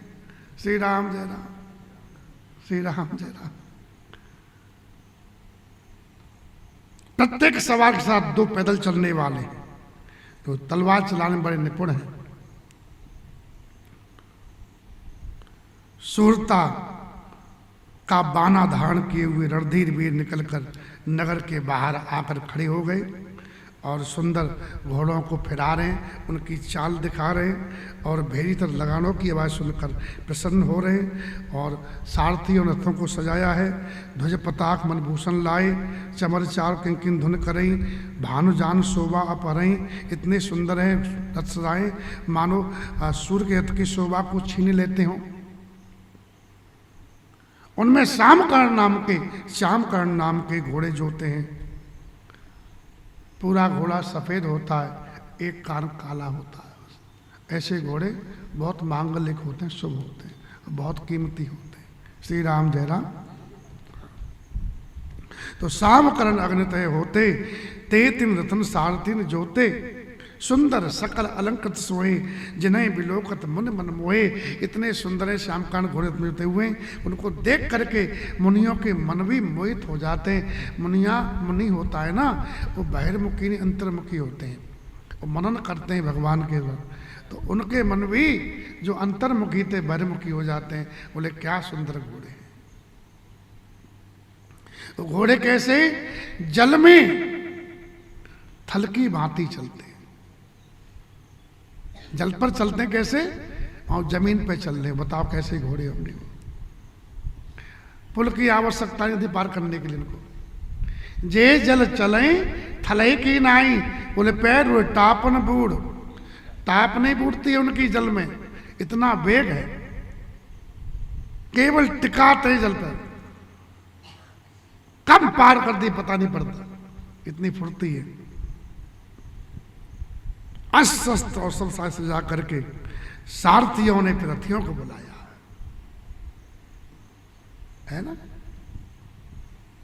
श्री राम जय राम, श्री राम जय राम। प्रत्येक सवार के साथ दो पैदल चलने वाले तो तलवार चलाने में बड़े निपुण हैं। सूरता का बाना धारण किए हुए रणधीर वीर निकलकर नगर के बाहर आकर खड़े हो गए और सुंदर घोड़ों को फिरा रहे हैं, उनकी चाल दिखा रहे हैं और भेरी तर लगानों की आवाज़ सुनकर प्रसन्न हो रहे हैं। और सारथियों रथों को सजाया है, ध्वज पताक मनभूषण लाए, चमर चार किंकिन धुन करई, भानु जान शोभा अपहरई। इतने सुंदर हैं रथ सजाए मानो सूर्य के रथ की शोभा को छीन लेते हों। उनमें श्यामकर्ण नाम के घोड़े जोते हैं। पूरा घोड़ा सफ़ेद होता है, एक कान काला होता है। ऐसे घोड़े बहुत मांगलिक होते हैं, शुभ होते हैं, बहुत कीमती होते हैं। श्री राम जय राम। तो श्यामकर्ण अग्नितय होते, ते तिन रतन सारथिन जोते, सुंदर सकल अलंकृत सोए, जिन्हें बिलोकत मन मन मोहे। इतने सुंदर है श्यामकर्ण घोड़े मिलते हुए, उनको देख करके मुनियों के मन भी मोहित हो जाते हैं। मुनि होता है ना, वो बहिर्मुखी नहीं अंतर्मुखी होते हैं, वो मनन करते हैं भगवान के ऊपर। तो उनके मन भी जो अंतर्मुखी थे बहिर्मुखी हो जाते हैं। बोले क्या सुंदर घोड़े हैं। तो घोड़े कैसे? जल में थल की भांति चलते हैं। जल पर चलते हैं कैसे, और जमीन पे चल रहे। बताओ कैसे घोड़े होंगे। पुल की आवश्यकता नहीं थी पार करने के लिए इनको। जे जल चले थलई की नाई, बोले पैर हुए टापन बूढ़। टाप नहीं बूढ़ती है उनकी जल में, इतना वेग है, केवल टिकाते हैं जल पर। कब पार कर दी पता नहीं पड़ता, इतनी फुर्ती है। अस्त्र और सब सजा करके सारथियों ने रथियों को बुलाया है ना।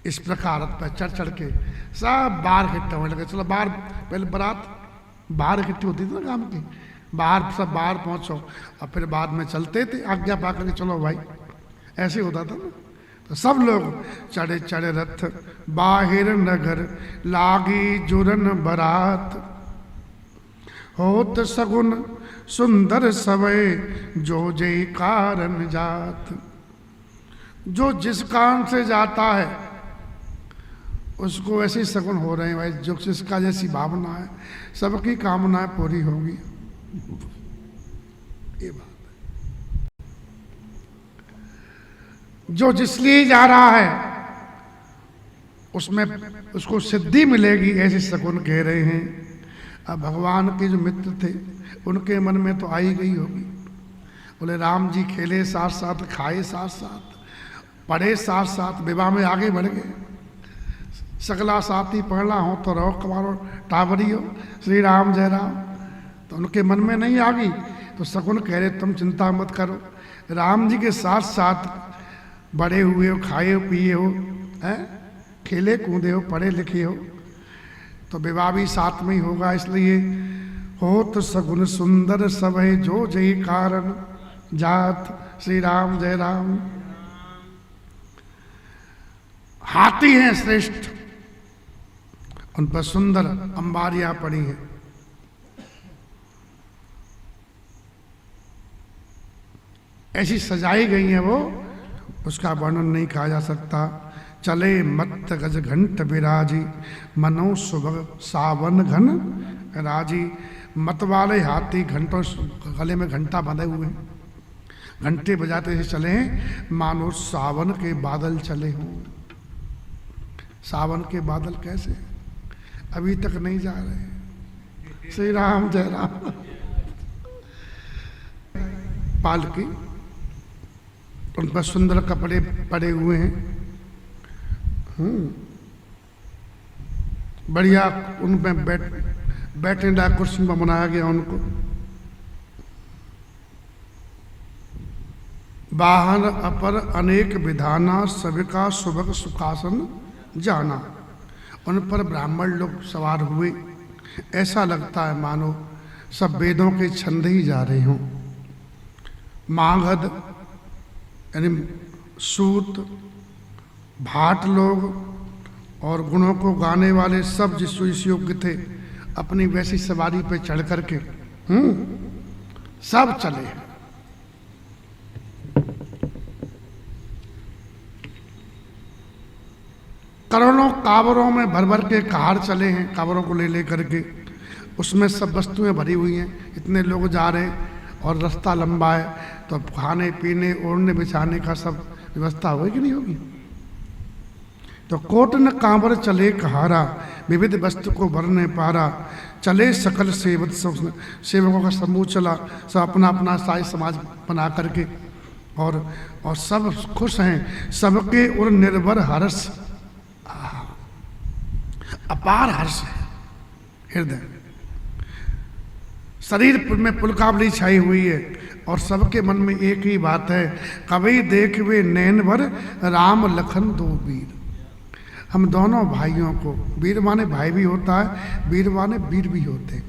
इस प्रकार रथ पर चढ़ चढ़ के सब बाहर इकट्ठे होने लगे। चलो बाहर, पहले बारात बाहर इकट्ठी होती थी ना गांव की, बाहर सब बाहर पहुंचो और फिर बाद में चलते थे आज्ञा पा करके, चलो भाई, ऐसे होता था ना। तो सब लोग चढ़े चढ़े रथ, बाहिर नगर लागी जुरन बरात, होत सगुन सुंदर सवय जो जय कारण जात। जो जिस कारण से जाता है उसको ऐसे सगुन हो रहे हैं भाई। जो जिसका जैसी भावना है सबकी कामनाएं पूरी होंगी, ये बात है। जो जिसलिए जा रहा है उसमें उसको सिद्धि मिलेगी, ऐसे सगुन कह रहे हैं। अब भगवान के जो मित्र थे उनके मन में तो आई गई होगी। बोले राम जी खेले साथ साथ, खाए साथ साथ, पढ़े साथ साथ, विवाह में आगे बढ़ गए। सकला साथी पढ़ना हो तो रहो कमारो टावरी हो। श्री राम जय राम। तो उनके मन में नहीं आ गई तो सगुन कह रहे तुम चिंता मत करो, राम जी के साथ साथ बड़े हुए हो, खाए हो, पिए हो, खेले कूदे हो, पढ़े लिखे हो, तो विवाह भी साथ में ही होगा। इसलिए होत सगुन सुंदर सभय जो जय कारण जात। श्री राम जय राम। हाथी हैं श्रेष्ठ, उन पर सुंदर अंबारियां पड़ी हैं। ऐसी सजाई गई हैं वो, उसका वर्णन नहीं कहा जा सकता। चले मत गज घंट विराजी, मनो सुबह सावन घन राजी। मत वाले हाथी घंटों गले में घंटा बंधे हुए हैं, घंटे बजाते हुए चले हैं मानो सावन के बादल चले हों। सावन के बादल कैसे? अभी तक नहीं जा रहे, श्री राम जय राम। पालकी, उन पर सुंदर कपड़े पड़े हुए हैं, बढ़िया उन पे बैठने लायक कुर्सी पर बनाया गया उनको। बाहर अपर अनेक विधाना, सविका सुभग सुखासन जाना। उन पर ब्राह्मण लोग सवार हुए, ऐसा लगता है मानो सब वेदों के छंद ही जा रहे हों। मागध यानी सूत, भाट लोग और गुणों को गाने वाले सब जिस योग्य थे, अपनी वैसी सवारी पे चढ़ करके सब चले। करोड़ों कावरों में भर भर के कहार चले हैं, कावरों को ले ले करके, उसमें सब वस्तुएं भरी हुई हैं। इतने लोग जा रहे हैं और रास्ता लंबा है, तो खाने पीने ओढ़ने बिछाने का सब व्यवस्था होगी कि नहीं होगी। तो कोट न कांवर चले कहारा, विविध वस्तु को भरने पारा। चले सकल सेवक, सेवकों का समूह चला, सब अपना अपना साई समाज बना करके, और सब खुश हैं। सबके उर निर्भर हर्ष, अपार हर्ष है हृदय, शरीर में पुलकावली छाई हुई है, और सबके मन में एक ही बात है, कभी देख वे नैन भर राम लखन दो वीर। हम दोनों भाइयों को, वीर माने भाई भी होता है, वीर माने वीर भी होते हैं,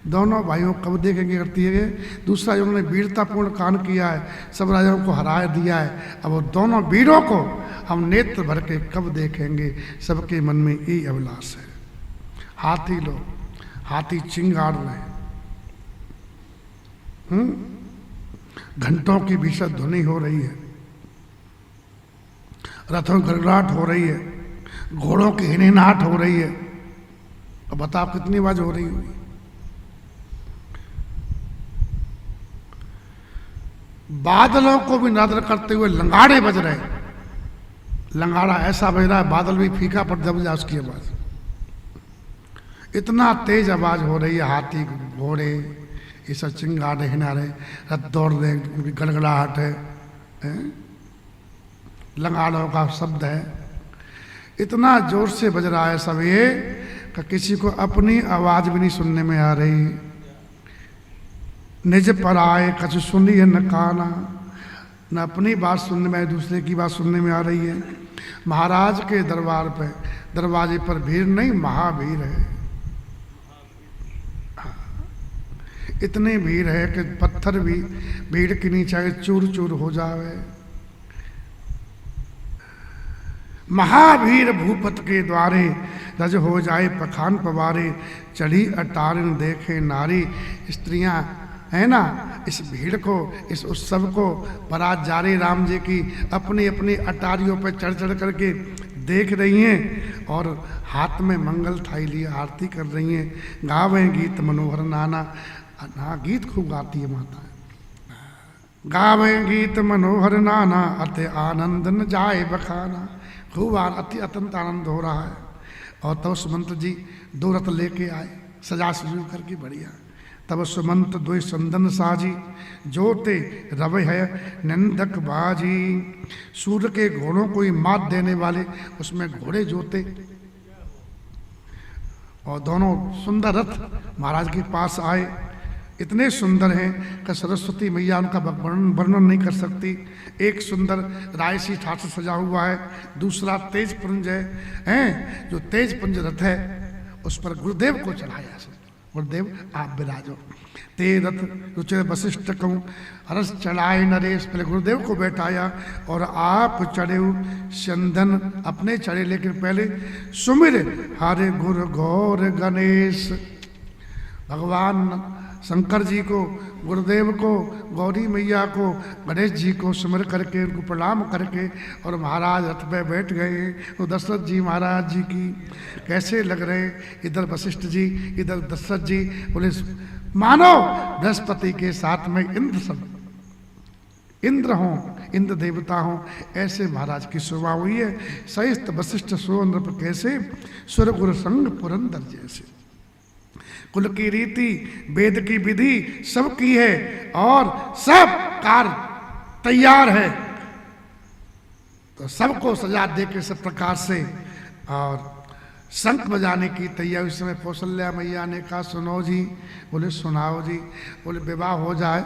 दोनों भाइयों को कब देखेंगे करती है। दूसरा उन्होंने वीरतापूर्ण काम किया है, सब राजाओं को हरा दिया है, अब वो दोनों वीरों को हम नेत्र भर के कब देखेंगे, सबके मन में यही अभिलाष है। हाथी लोग, हाथी चिंगाड़ रहे हैं, घंटों की भीषण ध्वनि हो रही है, रथों की गड़गड़ाहट हो रही है, घोड़ों की हिनहिनाहट हो रही है। अब बताओ कितनी आवाज हो रही होगी। बादलों को भी नादर करते हुए लंगाड़े बज रहे, लंगाड़ा ऐसा बज रहा है बादल भी फीका पड़ दब जा उसकी आवाज, इतना तेज आवाज हो रही है। हाथी घोड़े ये सब चिंगारे हिनारे, रथ दौड़ रहे, उनकी गड़गड़ाहट है, लंगाड़ों का शब्द है, इतना जोर से बज रहा है सब ये कि किसी को अपनी आवाज भी नहीं सुनने में आ रही। निज पर आए कछु सुनिए न काना, न अपनी बात सुनने में, दूसरे की बात सुनने में आ रही है। महाराज के दरबार पे, दरवाजे पर भीड़ नहीं, महाभीड़ है। इतनी भीड़ है कि पत्थर भी भीड़ के नीचे चूर चूर हो जावे। महाभीड़ भूपत के द्वारे, रज हो जाए पखान पवारे। चढ़ी अटारिन देखे नारी, स्त्रियां है ना, इस भीड़ को, इस उत्सव को, बारात जा रही राम जी की, अपनी अपनी अटारियों पर चढ़ चढ़ करके देख रही हैं, और हाथ में मंगल थाई लिए आरती कर रही हैं। गावे गीत मनोहर नाना, गीत खूब गाती है माता। गावे गीत मनोहर नाना, अति आनंद न जाए बखाना। खूब अति अत्यंत आनंद हो रहा है। और तब सुमंत जी दो रथ लेके आए, सजा सजू करके बढ़िया। तब सुमंत द्वै संदन साजी, जोते रवे है नंदक बाजी। सूर्य के घोड़ों को ही मात देने वाले उसमें घोड़े जोते, और दोनों सुंदर रथ महाराज के पास आए। इतने सुंदर हैं कि सरस्वती मैया उनका वर्णन नहीं कर सकती। एक सुंदर रायसी ठाट से सजा हुआ है, दूसरा तेज पुंज है, जो तेज पुंज रथ है उस पर गुरुदेव को चढ़ाया। गुरुदेव आप विराजो, ते रथ रुचि वशिष्ठ कहूँ, हरस चढ़ाए नरेश। पहले गुरुदेव को बैठाया और आप चढ़े चंदन अपने चढ़े, लेकिन पहले सुमिर हरे गुर गौर गणेश। भगवान शंकर जी को, गुरुदेव को, गौरी मैया को, गणेश जी को सुमिर करके, उनको प्रणाम करके, और महाराज रथ पे बैठ गए। तो दशरथ जी महाराज जी की कैसे लग रहे, इधर वशिष्ठ जी, इधर दशरथ जी, बोले मानो बृहस्पति के साथ में इंद्र सब, इंद्र हों, इंद्र देवता हों, ऐसे महाराज की शोभा हुई है। सहित वशिष्ठ सुंदर कैसे, सुर गुरु संग पुरंदर जैसे। कुल की रीति वेद की विधि सब की है और सब कार्य तैयार है। तो सबको सजा दे के सब प्रकार से और शंख बजाने की तैयारी। उस समय कौशल्या मैया ने कहा सुनो जी। बोले सुनाओ जी। बोले विवाह हो जाए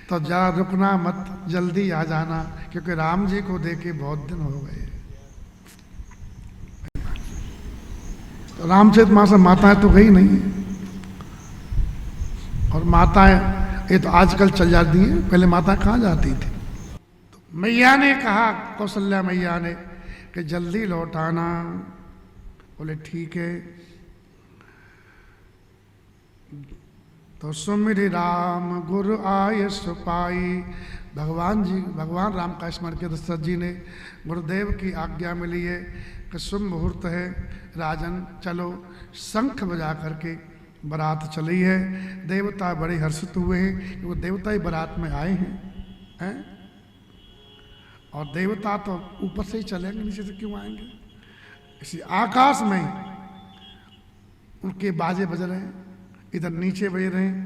तो जरा रुकना मत, जल्दी आ जाना, क्योंकि राम जी को देखे बहुत दिन हो गए। तो रामचरित मानस माताएं तो गई नहीं है, और माताएं ये तो आजकल चल जाती हैं, पहले माताएं कहाँ जाती थी। तो मैया ने कहा, कौशल्या मैया ने, कि जल्दी लौट आना। बोले ठीक है। तो सुमिर राम गुरु आय सुपाई। भगवान राम का स्मरण किया दशरथ जी ने। गुरुदेव की आज्ञा मिली है कि शुभ मुहूर्त है, राजन चलो। शंख बजा करके बारात चली है। देवता बड़े हर्षित हुए हैं कि वो देवता ही बारात में आए हैं। और देवता तो ऊपर से ही चलेंगे, नीचे से क्यों आएंगे। इसी आकाश में उनके बाजे बज रहे हैं, इधर नीचे बज रहे हैं।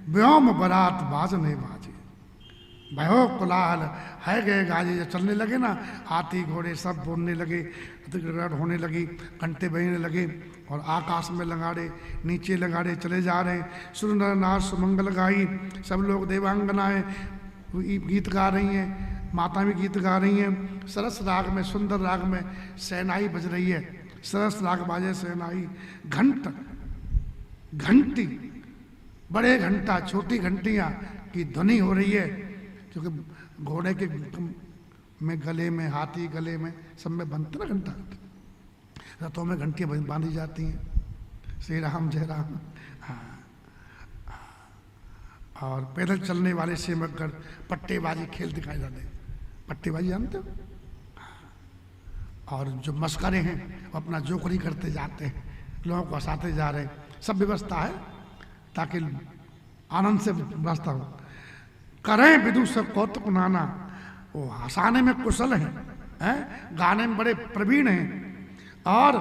व्योम बारात बाजने बाजे, भयो कोलाहल है गए गाजे। जब चलने लगे ना, हाथी घोड़े सब बोलने लगे, गिड़गिड़ाहट होने लगी, घंटे बजने लगे, और आकाश में लगाड़े, नीचे लगाड़े चले जा रहे हैं। सुर नर नार सुमंगल गाई। सब लोग देवांगनाएं गीत गा रही हैं, माता भी गीत गा रही हैं। सरस राग में, सुंदर राग में शहनाई बज रही है। सरस राग बाजे शहनाई। घंटी, बड़े घंटा, छोटी घंटियां की ध्वनि हो रही है, क्योंकि घोड़े के में गले में, हाथी गले में, सब में बनते ना घंटा। रथों में घंटियां बांधी जाती हैं, श्री राम जय राम। हाँ। और पैदल चलने वाले सेवकगण पट्टेबाजी खेल दिखाई जाते। पट्टेबाजी जानते हो। और जो मस्करे हैं वो अपना जोकरी करते जाते हैं, लोगों को हंसाते जा रहे हैं। सब व्यवस्था है ताकि आनंद से व्यवस्था हो। करें विदूषक कौतुक नाना। वो हंसाने में कुशल हैं, गाने में बड़े प्रवीण हैं। और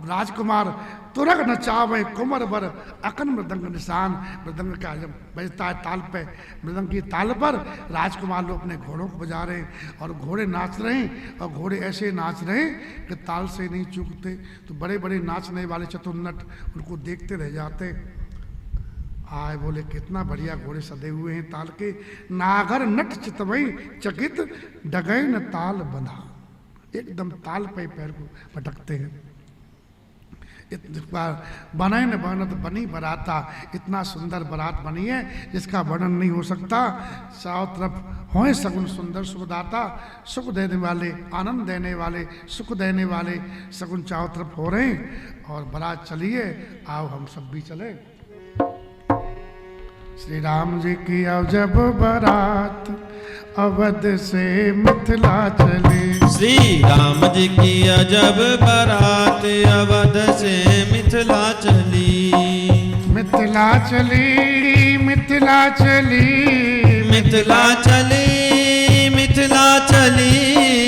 राजकुमार तुरग नचावे कुमर बर अकन मृदंग निशान। मृदंग का जब बजता है ताल पे, मृदंग की ताल पर राजकुमार लोग अपने घोड़ों को बजा रहे हैं, और घोड़े नाच रहे हैं। और घोड़े ऐसे नाच रहे हैं कि ताल से नहीं चूकते। तो बड़े बड़े नाचने वाले चतुर्नट उनको देखते रह जाते। आए बोले कितना बढ़िया घोड़े सदे हुए हैं ताल के। नागर नट चितवई चकित डगै न ताल बना। एकदम ताल पे पैर को पटकते हैं। बने न बनत बनी बराता। इतना सुंदर बारात बनी है जिसका वर्णन नहीं हो सकता। चारों तरफ होए सगुन सुंदर सुखदाता। सुख देने वाले, आनंद देने वाले, सुख देने वाले सगुन चारों तरफ हो रहे हैं। और बारात चलिए, आओ हम सब भी चले। श्री राम जी की जब बारात अवध से मिथिला चली। श्री राम जी की अजब बारात अवध से मिथिला चली। मिथिला चली, मिथिला चली, मिथिला चली, मिथिला चली,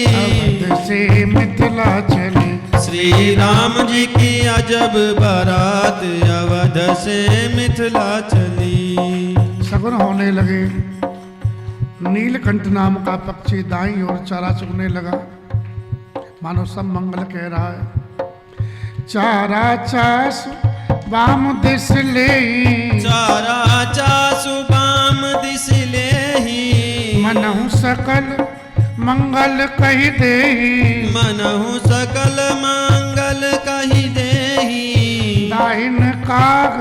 अवध से मिथिला चली। श्री राम जी की अजब बारात अवध से मिथिला चली। सगुन होने लगे। नीलकंठ नाम का पक्षी दाईं ओर चारा चुगने लगा, मानो सब मंगल कह रहा है। चारा चासु बाम दिस ले, चारा चासु बाम दिस ले, मनहु सकल मंगल कही देहि। मनहु सकल मंगल कही देहि। दाहिन काग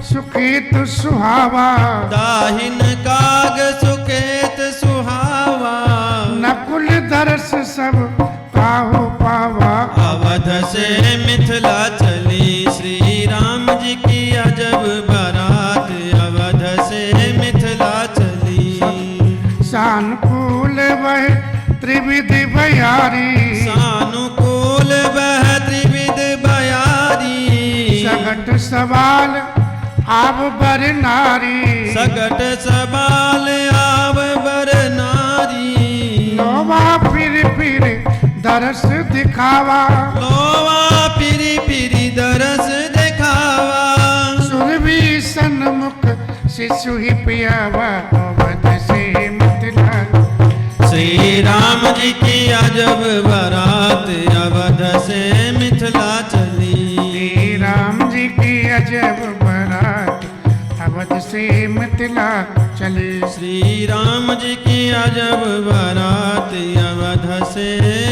सुखेत सुहावा, दाहिन काग सुकेत सुहावा। नकुल दरस सब काहू पावा। अवध से मिथिला चली। श्री राम जी की अजब बारात अवध से मिथिला चली। सानुकूल वह त्रिविधि बयारी, सानुकूल वह त्रिविध बयारी। सगट सवाल आब बर नारी, सगट सवाल आब बर नारी। लोवा फिर दरस दिखावा, लोवा फिरी फिरी दरस दिखावा। सन्मुख शिशु ही पियावा अवध से मिथिला। श्री राम जी की अजब बारात अवध से मिथिला चली। श्री राम जी की अजब बारात अवध से मिथिला चली। श्री राम जी की अजब बारात अवध से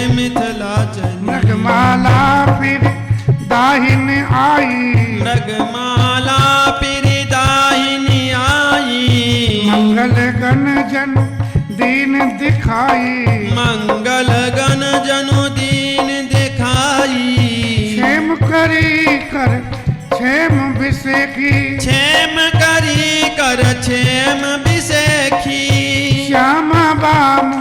मिथिला चली। मृगमाला फिर दाहिन आई, मृगमाला फिर दाहिनी आई। मंगल गण जन दीन दिखाई, मंगल गण जनु दीन दिखाई। क्षेम करी कर क्षेम विषेखी, क्षेम करी कर क्षेम विषेखी। श्यामा बाम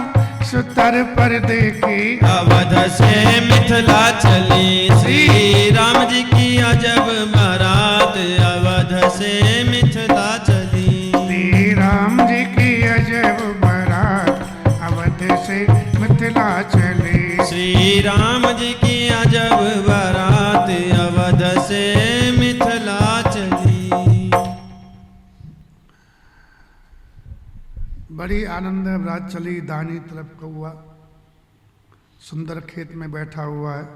सुतर पर देखी। अवध से मिथिला चली। श्री राम जी की अजब बारात अवध से मिथिला चली। श्री राम जी की अजब बारात अवध से मिथिला चली। श्री राम जी की अजब बारात अवध से मिथिला चली। बड़ी आनंद रात चली। दाहिनी तरफ कौआ सुंदर खेत में बैठा हुआ है।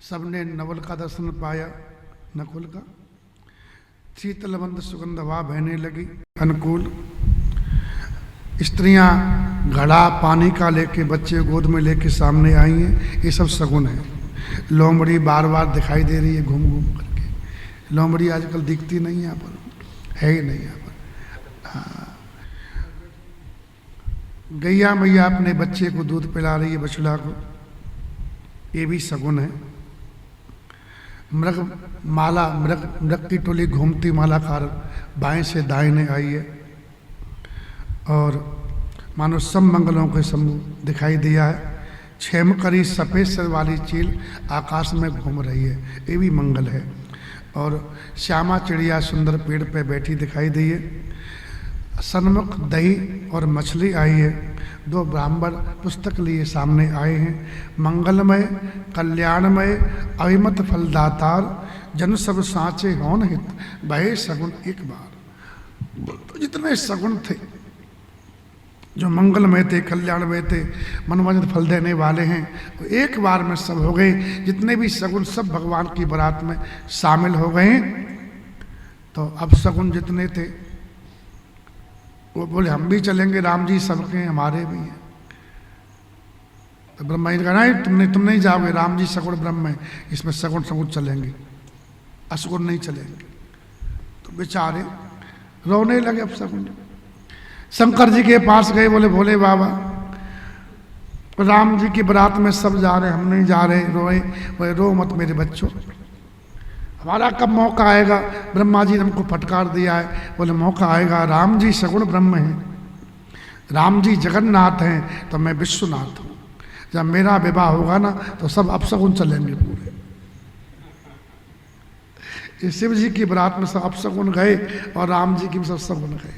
सबने नवल का दर्शन पाया, नकुल का। शीतलवंत सुगंध हवा बहने लगी अनुकूल। स्त्रियां घड़ा पानी का लेके बच्चे गोद में लेके सामने आई हैं। ये सब सगुन है। लोमड़ी बार बार दिखाई दे रही है घूम घूम करके। लोमड़ी आजकल दिखती नहीं यहाँ पर, है ही नहीं यहाँ पर। हाँ, गैया मैया अपने बच्चे को दूध पिला रही है, बछड़ा को, ये भी सगुन है। मृग माला मृग की टोली घूमती मालाकार बाएं से दाहिने आई है और मानो सब मंगलों के समूह दिखाई दिया है। क्षेम करी सफ़ेद सर वाली चील आकाश में घूम रही है, ये भी मंगल है। और श्यामा चिड़िया सुंदर पेड़ पे बैठी दिखाई दी है। सन्मुख दही और मछली आई है। दो ब्राह्मण पुस्तक लिए सामने आए हैं। मंगलमय कल्याणमय अभिमत फलदातार जन सब साँचे होन हित भय सगुन एक बार। तो जितने सगुन थे जो मंगलमय थे, कल्याणमय थे, मनोवांछित फल देने वाले हैं, तो एक बार में सब हो गए। जितने भी सगुन सब भगवान की बारात में शामिल हो गए। तो अब सगुन जितने थे वो बोले हम भी चलेंगे, राम जी सबके हैं, हमारे भी हैं। तो ब्रह्मा जी ने कहा नहीं, तुम नहीं जाओगे, राम जी सगुण ब्रह्म है, इसमें सगुण सगुण चलेंगे, असगुण नहीं चलेंगे। तो बेचारे रोने लगे। अब सगुन शंकर जी के पास गए, बोले भोले बाबा राम जी की बारात में सब जा रहे, हम नहीं जा रहे। रोए, बोले रो मत मेरे बच्चों, हमारा कब मौका आएगा। ब्रह्मा जी ने हमको फटकार दिया है, बोले मौका आएगा। राम जी सगुण ब्रह्म हैं, राम जी जगन्नाथ हैं, तो मैं विश्वनाथ हूँ। जब मेरा विवाह होगा ना तो सब अपसगुन चलेंगे पूरे। ये शिव जी की बारात में सब अपसगुन गए और राम जी की भी सब सगुन गए।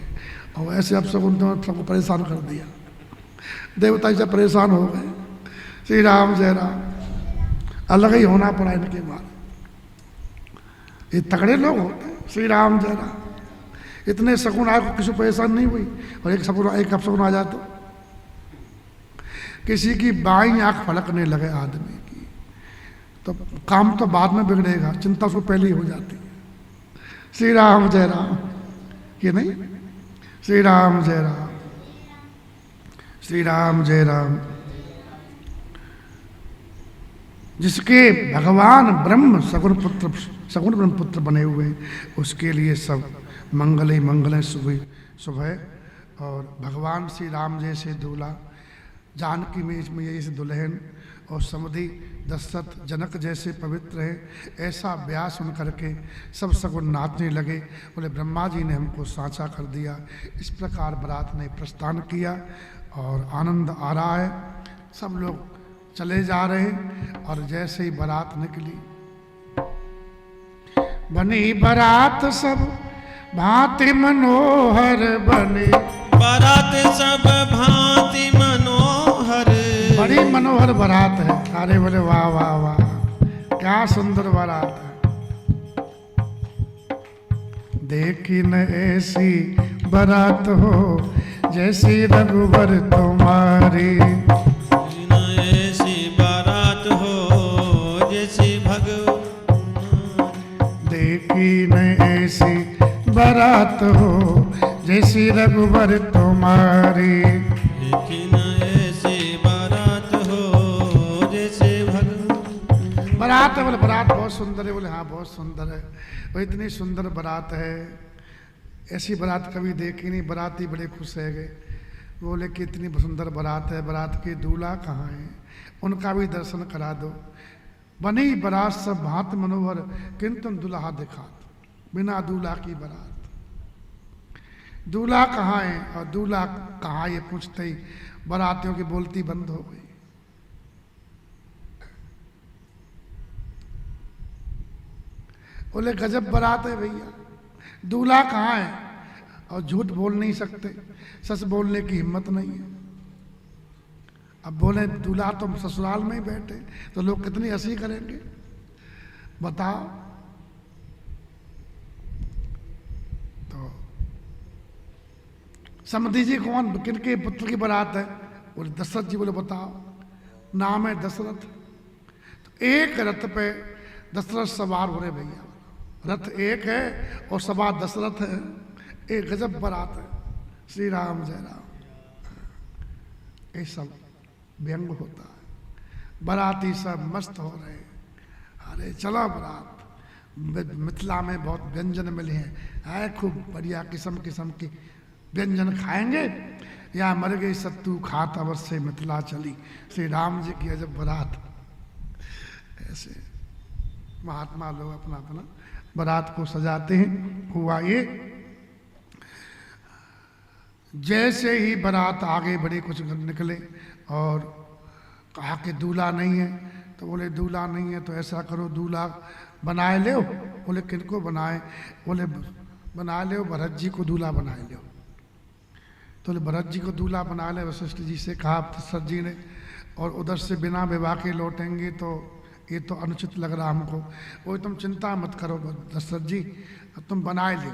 और ऐसे अपसगुन तो सबको परेशान कर दिया। देवता जी परेशान हो गए। श्री राम जय राम, अलग ही होना पड़ा इनके बाद। ये तगड़े लोग होते हैं। श्री राम जय राम, इतने सगुन आए किसी को परेशान नहीं हुई। और एक अपसगुन आ जाए तो किसी की बाईं आंख फड़कने लगे आदमी की, तो काम तो बाद में बिगड़ेगा, चिंता उसको पहले ही हो जाती है। श्री राम जय राम, ये नहीं, श्री राम जय राम, श्री राम जय राम। जिसके भगवान ब्रह्म सगुण ब्रह्म पुत्र बने हुए हैं, उसके लिए सब मंगल ही मंगल है, सुबह। और भगवान श्री राम जैसे दूल्हा, जानकी में जैसे दुल्हन, और समधि दशरथ जनक जैसे पवित्र हैं, ऐसा ब्याह सुन करके सब सगुन नाचने लगे। बोले ब्रह्मा जी ने हमको साँचा कर दिया। इस प्रकार बारात ने प्रस्थान किया और आनंद आ रहा है। सब लोग चले जा रहे हैं। और जैसे ही बारात निकली, बनी बारात सब भांति मनोहर बने। बारात सब भांति मनोहर, बड़ी मनोहर बारात है। अरे बोले वाह वाह वाह, क्या सुंदर बारात है। देखी न ऐसी बारात हो जैसी रघुवर तुम्हारी। न ऐसी बारात हो जैसी भगवान। देखी न ऐसी बारात हो जैसी रघुवर तुम्हारी। लेकिन ऐसी बारात हो जैसे भगवान। बारात है बोले बारात बहुत सुंदर है, बोले हाँ बहुत सुंदर है। वो इतनी सुंदर बारात है, ऐसी बारात कभी देखी नहीं। बाराती बड़े खुश है गए, बोले कि इतनी सुंदर बारात है, बारात के दूल्हा कहाँ हैं, उनका भी दर्शन करा दो। बनी बारात सब भांत मनोहर किंतु दूल्हा दिखात। बिना दूल्हा की बारात, दूल्हा कहाँ है और दूल्हा कहाँ, ये पूछते ही बारातियों की बोलती बंद हो गई। बोले गजब बारात है भैया, दूल्हा कहाँ है, और झूठ बोल नहीं सकते, सच बोलने की हिम्मत नहीं है। अब बोले दूल्हा तो ससुराल में ही बैठे, तो लोग कितनी हंसी करेंगे बताओ। तो समझी जी कौन किनके पुत्र की बारात है, बोले दशरथ जी। बोले बताओ, नाम है दशरथ। तो एक रथ पे दशरथ सवार हो रहे भैया, रथ एक है और सवार दशरथ है। एक गजब बारात है, श्री राम जय राम, ये सब व्यंग होता है। बाराती सब मस्त हो रहे हैं, अरे चलो बारात। मिथिला में बहुत व्यंजन मिले हैं, खूब बढ़िया किस्म किस्म की व्यंजन खाएंगे। या मर गई सत्तू खात अवश्य मिथिला चली, श्री राम जी की अजब बारात। ऐसे महात्मा लोग अपना अपना बारात को सजाते हैं। हुआ ये, जैसे ही बारात आगे बढ़े कुछ निकले और कहा कि दूल्हा नहीं है, तो बोले दूल्हा नहीं है तो ऐसा करो दूल्हा बनाए ले। बोले किनको बनाए, बोले बना ले भरत जी को दूल्हा बनाए ले। तो बोले भरत जी को दूल्हा बना ले। वशिष्ठ जी से कहा दशरथ जी ने, और उधर से बिना विवाह के लौटेंगे तो ये तो अनुचित लग रहा हमको। वो तुम चिंता मत करो दशरथ जी, तुम बनाए ले,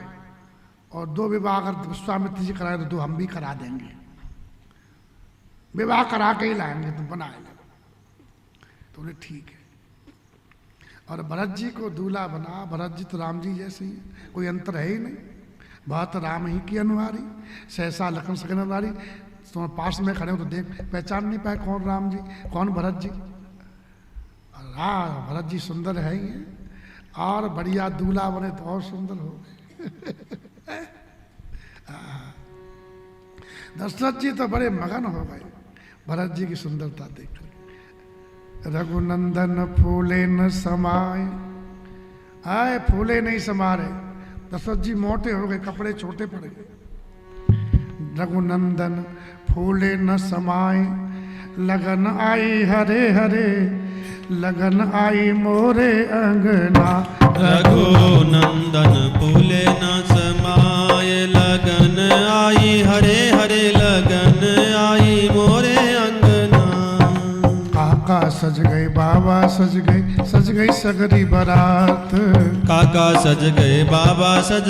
और 2 विवाह अगर विश्वामित्र जी कराए तो 2 हम भी करा देंगे, विवाह करा के ही लाएंगे, तुम बनाए ले। तो बोले ठीक है। और भरत जी को दूल्हा बना। भरत जी तो राम जी जैसे ही, कोई अंतर है ही नहीं, बहुत राम ही की अनुहारी, सहसा लखन सकन अनुहारी। तुम पास में खड़े हो तो देख पहचान नहीं पाए कौन राम जी कौन भरत जी। हाँ भरत जी सुंदर है ही है, और बढ़िया दूल्हा बने तो और सुंदर हो गए। दशरथ जी तो बड़े मगन हो गए भरत जी की सुंदरता देखकर। रघुनंदन फूले न समाये, आए फूले नहीं समा रहे। दशरथ जी मोटे हो गए, कपड़े छोटे पड़ गए। रघुनंदन फूले न समाये, लगन आई हरे हरे, लगन आई मोरे अंगना। रघुनंदन फूले न समाये, लगन आई हरे हरे, लगन आई मोरे अंगना। काका सज गए बाबा सज गई सगरी बारात। काका सज गए बाबा सज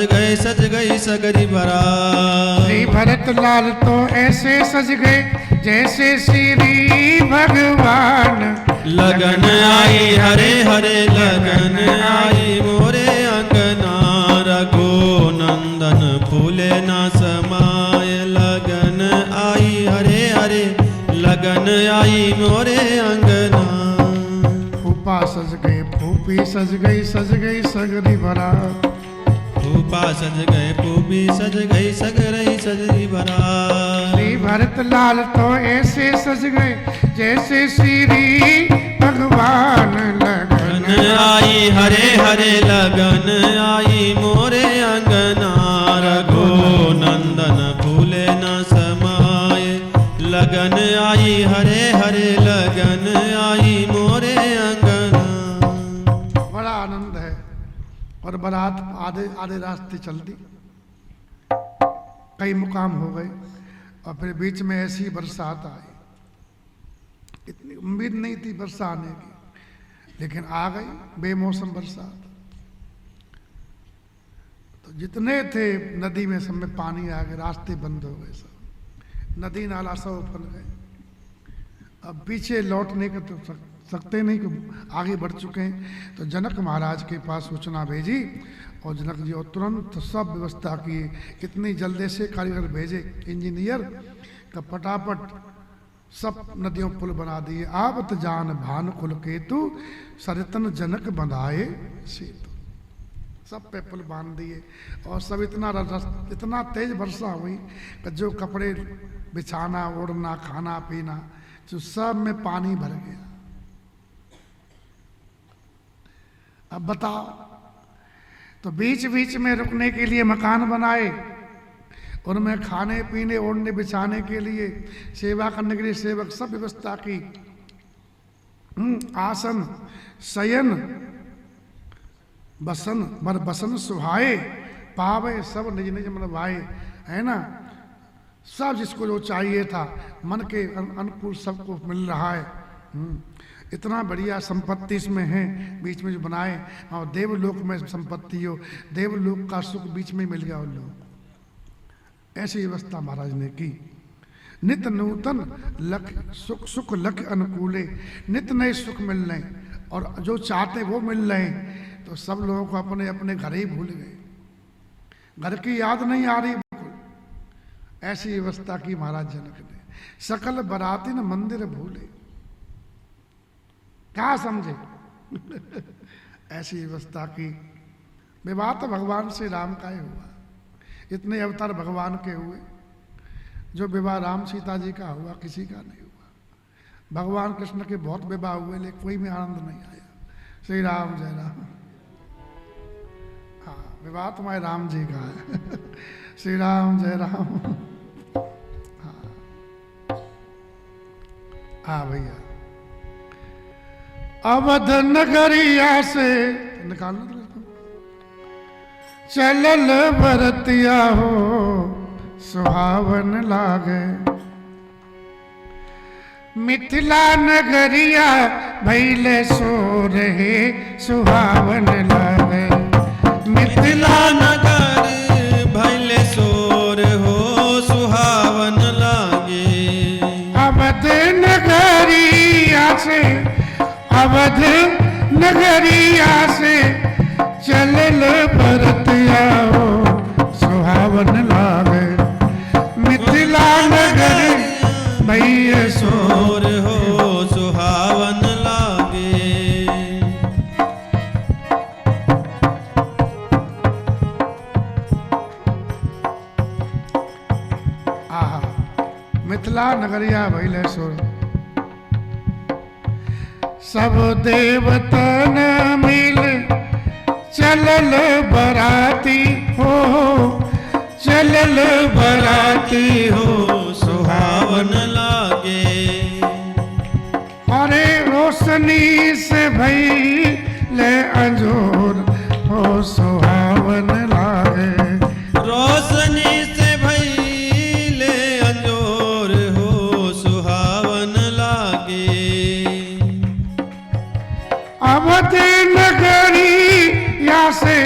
गई सगरी बारात। श्री भरत लाल तो ऐसे सज गए जैसे श्री भगवान। लगन आई हरे हरे, लगन आई मोरे अंगना। रघुनंदन फूले न समाये, लगन आई हरे हरे, लगन आई मोरे अंगना। फूफा सज गए फूफी सज गई सगरी बारात। फूफा सज गए फूफी सज गई सगरी बारात। श्री भरत लाल तो ऐसे सज गए जैसे श्री भगवान। लगन आई हरे हरे, लगन आई मोरे अंगना। रघुनंदन फूले न समाये, लगन आई हरे हरे, लगन आई मोरे अंगना। बड़ा आनंद है। और बारात आधे आधे रास्ते चलती, कई मुकाम हो गए, और फिर बीच में ऐसी बरसात आई। इतनी उम्मीद नहीं थी वर्षा आने की, लेकिन आ गई बेमौसम बरसात। तो तो जितने थे नदी में सब में पानी आ गया, रास्ते बंद हो गए, सब नदी नाला सब उफल गए। अब पीछे लौटने का तो सकते नहीं कि आगे बढ़ चुके हैं। तो जनक महाराज के पास सूचना भेजी और जनक जी और तुरंत सब व्यवस्था किए। कितनी जल्दी से कारीगर भेजे, इंजीनियर का फटाफट सब नदियों पुल बना दिए। आवत जान भान कुल केतु सरितन जनक बंधाए सेतु, सब पे पुल बांध दिए। और सब इतना तेज वर्षा हुई कि जो कपड़े बिछाना, ओढ़ना, खाना पीना, जो सब में पानी भर गया। अब बताओ, तो बीच बीच में रुकने के लिए मकान बनाए, उनमें खाने पीने, ओढ़ने बिछाने के लिए, सेवा करने के लिए सेवक, सब व्यवस्था की। आसन, शयन, बसन बर बसन सुहाए, पावे सब निज निज मन भाए, है ना। सब जिसको जो चाहिए था मन के अनुकूल सबको मिल रहा है। इतना बढ़िया संपत्ति इसमें है, बीच में जो बनाए। और देवलोक में संपत्ति हो, देवलोक का सुख बीच में मिल गया उन लोग। ऐसी व्यवस्था महाराज ने की। नित नूतन लख सुख सुख लख अनुकूले, नित नए सुख मिल रहे और जो चाहते वो मिल रहे। तो सब लोगों को अपने अपने घर ही भूल गए, घर की याद नहीं आ रही बिल्कुल। ऐसी व्यवस्था की महाराज जनक ने। सकल बराती न मंदिर भूले, क्या समझे। ऐसी व्यवस्था की। विवाह तो भगवान श्री राम का ही हुआ, इतने अवतार भगवान के हुए। जो विवाह राम सीता जी का हुआ किसी का नहीं हुआ। भगवान कृष्ण के बहुत विवाह हुए लेकिन कोई में आनंद नहीं आया। श्री राम जय राम। हाँ, विवाह तुम्हारे राम जी का है। श्री राम जय राम। हाँ भैया, अवध नगरिया से निकालना चलल बरतिया हो सुहावन लागे, मिथिला नगरिया भैले सो रहे सुहावन लागे। मिथिला नगर भैले सोर हो सुहावन लागे। अवध नगरिया से, अवध नगरिया से चलल बरतिया हो सुहावन लागे। मिथिला नगर भैया सोर हो सुहावन लागे। आहा, मिथिला नगरिया भैले सोर। सब देवतन मिल चलल बराती हो, चलल बराती हो सुहावन लागे। अरे रोशनी से भइले अंजोर हो सुहावन लागे। रोशनी से भइले अंजोर हो सुहावन लागे। अवध नगरिया से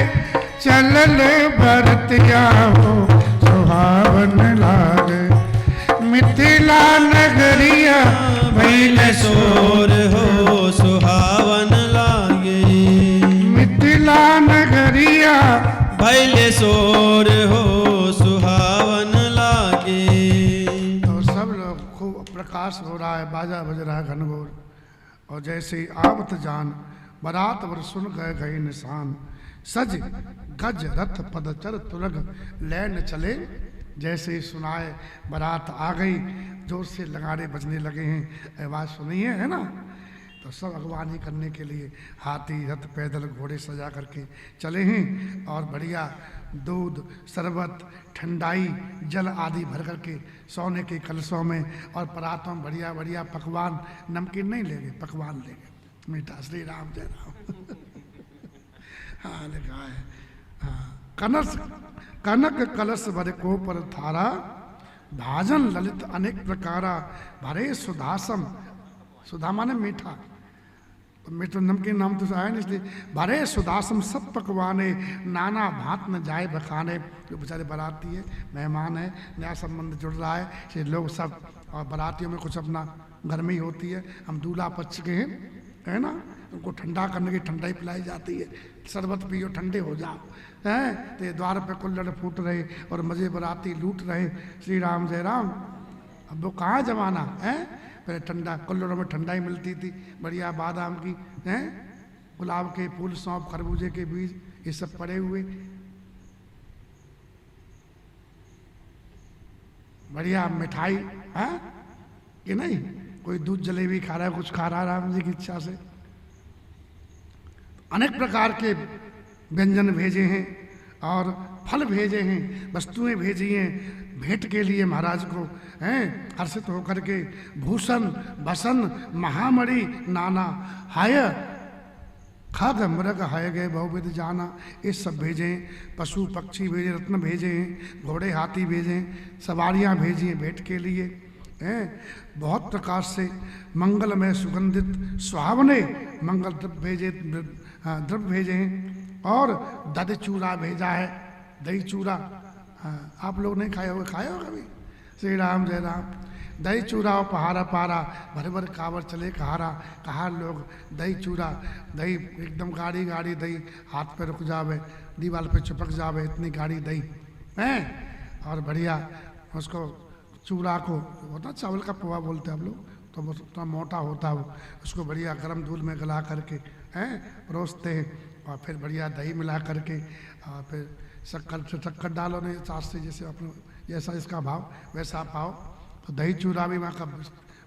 चलल बरतिया हो सुहावन लागे। मिथिला नगरिया भैले सोर हो सुहावन लागे। मिथिला नगरिया भैले सोर हो सुहावन लागे। तो सब लोग खूब प्रकाश हो रहा है, बाजा बज रहा है घनघोर। और जैसे ही आवत जान बारात वर सुन गए गए निशान, सज गज रथ पदचर तुरग लैन चले। जैसे ही सुनाए बारात आ गई, जोर से लगाड़े बजने लगे हैं, आवाज़ सुनिए, है ना। तो सब अगवानी करने के लिए हाथी रथ पैदल घोड़े सजा करके चले हैं। और बढ़िया दूध शरबत ठंडाई जल आदि भर करके सोने के कलशों में, और परातों में बढ़िया बढ़िया पकवान, नमकीन नहीं लेंगे, पकवान लेंगे मीठा। श्री राम जय राम। हाँ लिखा है। हाँ, कनक कलश भरे को पर थारा, भाजन ललित अनेक प्रकारा, भरे सुधासम। सुधा माने मीठा, तो मैं तो नमकीन नाम तो आया नहीं, इसलिए भरे सुदासम सब पकवाने, नाना भात न जाए बखाने। जो बेचारे बाराती है, मेहमान है, नया संबंध जुड़ रहा है, ये लोग सब, और बारातियों में कुछ अपना गर्मी होती है, हम दूल्हा पक्ष के हैं, है ना, उनको ठंडा करने की ठंडाई पिलाई जाती है, शरबत पियो ठंडे हो जाओ, हैं। तो ये द्वार पे कुल्हड़ फूट रहे और मज़े बराती लूट रहे, श्री राम जय राम। अब वो कहाँ जमाना है, पहले ठंडा कुल्हड़ों में ठंडाई मिलती थी, बढ़िया बादाम की, हैं, गुलाब के फूल, सौंफ, खरबूजे के बीज, ये सब पड़े हुए, बढ़िया मिठाई, है कि नहीं, कोई दूध जलेबी खा रहा है, कुछ खा रहा है राम जी की इच्छा से। अनेक प्रकार के व्यंजन भेजे हैं और फल भेजे हैं, वस्तुएं भेजी हैं भेंट के लिए महाराज को, हैं, हर्षित होकर के भूषण भसन महामणि नाना हाय खग मृग हाय गए बहुविध जाना, ये सब भेजे हैं। पशु पक्षी भेजे, रत्न भेजे हैं, घोड़े हाथी भेजे हैं, सवारियां भेजी हैं भेंट के लिए, हैं। बहुत प्रकार से मंगलमय सुगंधित सुहावने मंगल द्रव्य भेजे, द्रव्य भेजे हैं। और दही चूरा भेजा है, दही चूरा, आप लोग नहीं खाए हो कभी, श्री राम जय राम। दही चूरा और पहाड़ा पारा, भर भर कावर चले कहारा, कहा लोग दही चूरा, दही एकदम गाढ़ी गाढ़ी दही, हाथ पे रुक जावे, दीवार पे चिपक जावे, इतनी गाढ़ी दही हैं। और बढ़िया उसको चूड़ा को होता, चावल का पोहा बोलते हैं हम लोग, तो वो उतना मोटा होता है वो, उसको बढ़िया गर्म दूध में गला करके, हैं, परोसते हैं। और फिर बढ़िया दही मिला करके, और फिर शक्कर डालो, नहीं सास से जैसे अपने जैसा इसका भाव वैसा पाओ। तो दही चूरा भी वहाँ का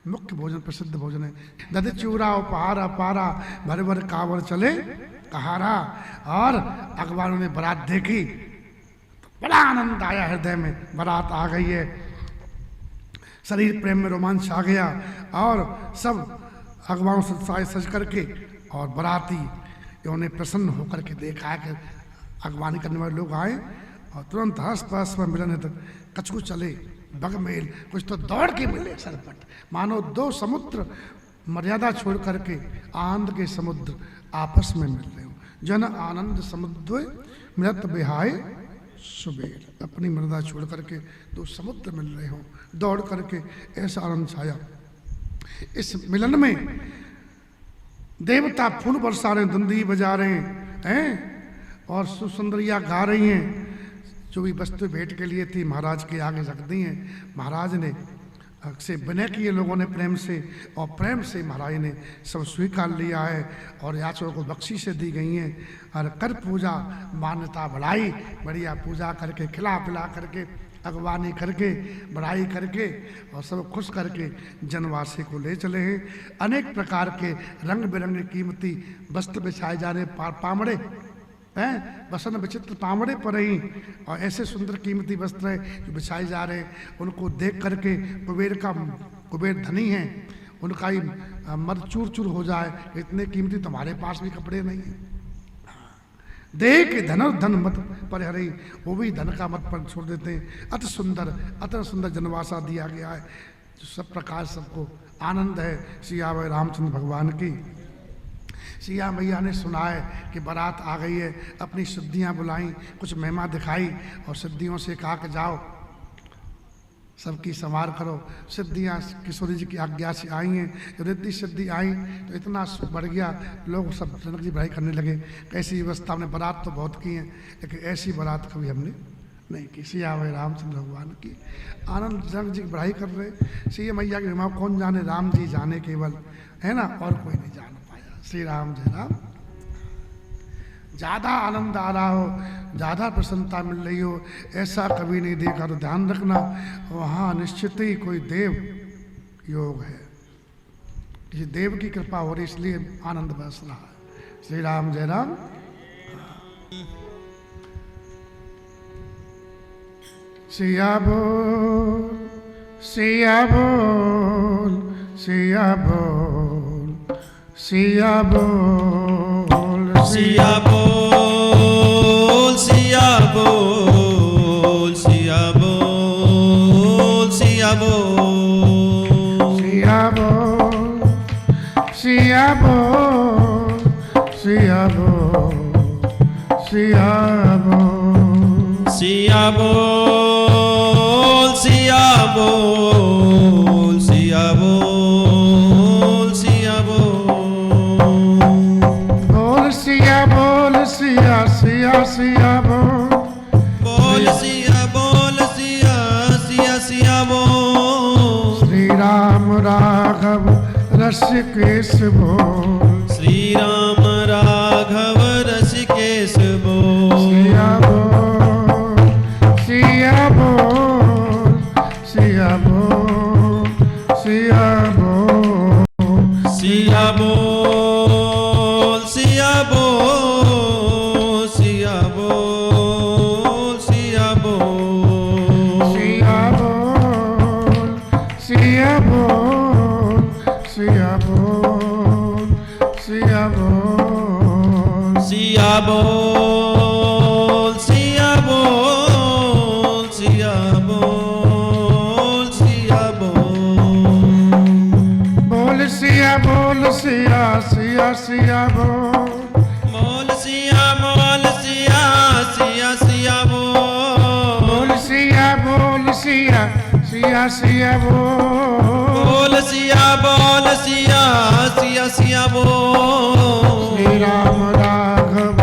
मुख्य भोजन, प्रसिद्ध भोजन है। दही चूरा और पहाड़ा पारा, भर भर कांवर चले कहारा। और अखबारों ने बारात देखी तो बड़ा आनंद आया हृदय में, बारात आ गई है, शरीर प्रेम में रोमांच आ गया। और सब अखबारों से साज सज करके, और बाराती उन्हें प्रसन्न होकर के देखा है कि अगवानी करने वाले लोग आए, और तुरंत हर्ष परस में मिलन है तो कछू चले बगमेल, कुछ तो दौड़ के मिले सरपट, मानो दो समुद्र मर्यादा छोड़ करके आनंद के समुद्र आपस में मिल रहे हो। जन आनंद समुद्र मृत बिहाय सुबेर, अपनी मर्यादा छोड़ करके दो समुद्र मिल रहे हो, दौड़ करके ऐसा आनंद छाया। इस मिलन में देवता फूल बरसा रहे, धुंधी बजा रहे हैं, और सुसुंदरिया गा रही हैं। जो भी वस्तु भेंट के लिए थी महाराज के आगे रख दी हैं। महाराज ने से विनय किए लोगों ने प्रेम से, और प्रेम से महाराज ने सब स्वीकार लिया है, और याचकों को बख्शी से दी गई हैं। और कर पूजा मान्यता बढ़ाई, बढ़िया पूजा करके, खिला पिला करके, अगवानी करके, बढ़ाई करके, और सब खुश करके जनवासी को ले चले हैं। अनेक प्रकार के रंग बिरंगे कीमती वस्त्र बिछाए जा रहे, पामड़े हैं, बसन विचित्र पामड़े पर ही, और ऐसे सुंदर कीमती वस्त्र हैं जो बिछाए जा रहे हैं। उनको देख करके कुबेर धनी हैं, उनका ही मद चूर चूर हो जाए, इतने कीमती तुम्हारे पास भी कपड़े नहीं हैं। देख धन मत पर हरी, वो भी धन का मत पर छोड़ देते हैं। अति सुंदर जनवासा दिया गया है, जो सब प्रकार सबको आनंद है। सिया भाई रामचंद्र भगवान की। सिया मैया ने सुना है कि बारात आ गई है, अपनी सिद्धियां बुलाई, कुछ महिमा दिखाई, और सिद्धियों से कहा कि जाओ सबकी संवार करो। सिद्धियां किशोरी जी की आज्ञा से आई हैं। जब इतनी सिद्धि आई तो इतना सुख बढ़ गया, लोग सब जनक जी बढ़ाई करने लगे। कैसी व्यवस्था, हमने बारात तो बहुत की हैं, लेकिन ऐसी बारात कभी हमने नहीं की। सिया भाई रामचंद्र भगवान की आनंद, जनक जी की बढ़ाई कर रहे। सिया मैया की महिमा कौन जाने, राम जी जाने केवल, है ना, और कोई नहीं जान पाया। श्री राम जय राम। ज़्यादा आनंद आ रहा हो, ज़्यादा प्रसन्नता मिल रही हो, ऐसा कभी नहीं देखा। तो ध्यान रखना, वहाँ निश्चित ही कोई देव योग है, किसी देव की कृपा हो रही, इसलिए आनंद बरस रहा है। श्री राम जय राम। सिया बोल, सिया बोल, सिया बोल, सिया बोल, सिया बोल, सिया बोल, सिया बोल, सिया बोल, सिया बोल, सिया बोल, बोल सिया बोल सिया बोल सिया बोल बोल सिया सिया सिया बोल बोल सिया सिया सिया बोल श्री राम राघव रसिकेश बोल श्री राम राघव रसिकेश बोल सिया बोल सिया बोल सिया बोल सिया बोल सिया बोल सिया बोल सिया बोल सिया बोल सिया बोल सिया बोल सिया बोल सिया बोल सिया बोल सिया बोल सिया बोल सिया बोल बोल सिया सिया सिया बोल बोल सिया सिया सिया बोल बोल सिया सिया सिया बोल बोल सिया सिया सिया बोल श्री राम राघव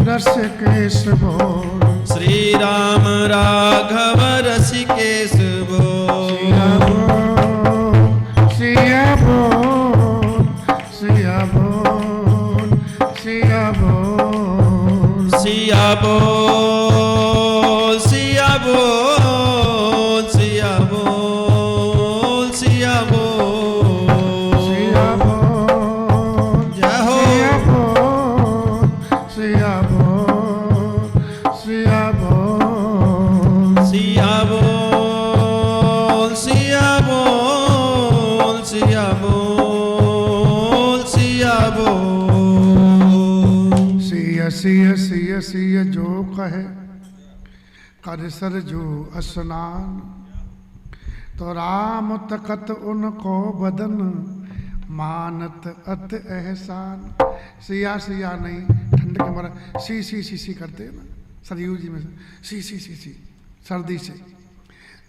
रसिकेश बोल श्री राम राघव रसिकेश सिया बोल बोल सिया बोल सिया बोल सिया बोल सिया बोल सिया बोल सिया बोल सिया बोल सिया बोल जय हो सिया बोल सिया बोल सिया बोल सिया बोल सिया बोल सिया बोल सिया सिया सिया सिया जो कहे कर सर जो स्नान तो राम तकत उनको बदन मानत अत एहसान सिया सिया नहीं ठंड के मारा सी करते हैं ना सरयू जी में सी सर्दी से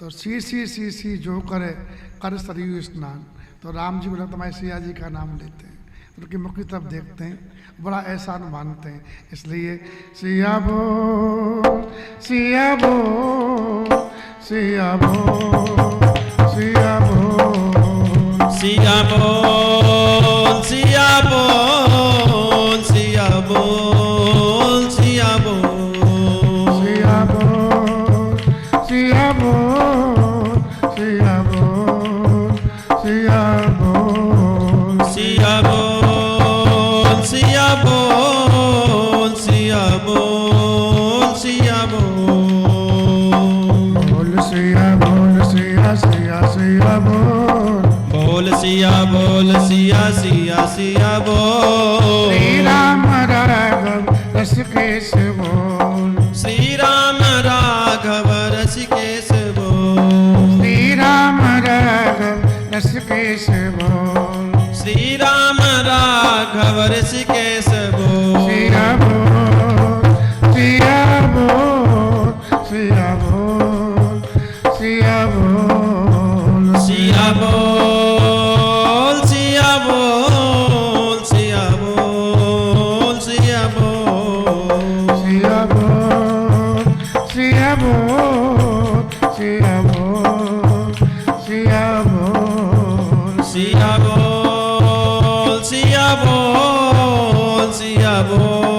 तो सी जो करे कर सरयू स्नान तो राम जी बोला तुम्हारे सिया जी का नाम लेते हैं उनकी मुख की तरफ देखते हैं बड़ा एहसान मानते हैं इसलिए सिया बोल सिया बोल सिया बोल सिया बोल सिया बोल सिया बोल सिया बोल सिया बोल सिया बोल सिया बोल सिया बोल सिया बोल सिया बोल सिया बोल सिया बोल सिया बोल बोल सिया सिया सिया बोल बोल सिया सिया बोल श्री राम राघव रसिकेश बोल श्री राम राघव रसिकेश बोल श्री राम राघव रसिकेश बोल श्री राम राघव रसिकेश बोल सिया बोल सिया बोल सिया बोल सिया बोल सिया बोल सिया बोल सिया बोल सिया बोल सिया बोल सिया बोल सिया बोल सिया बोल सिया बोल सिया बोल सिया बोल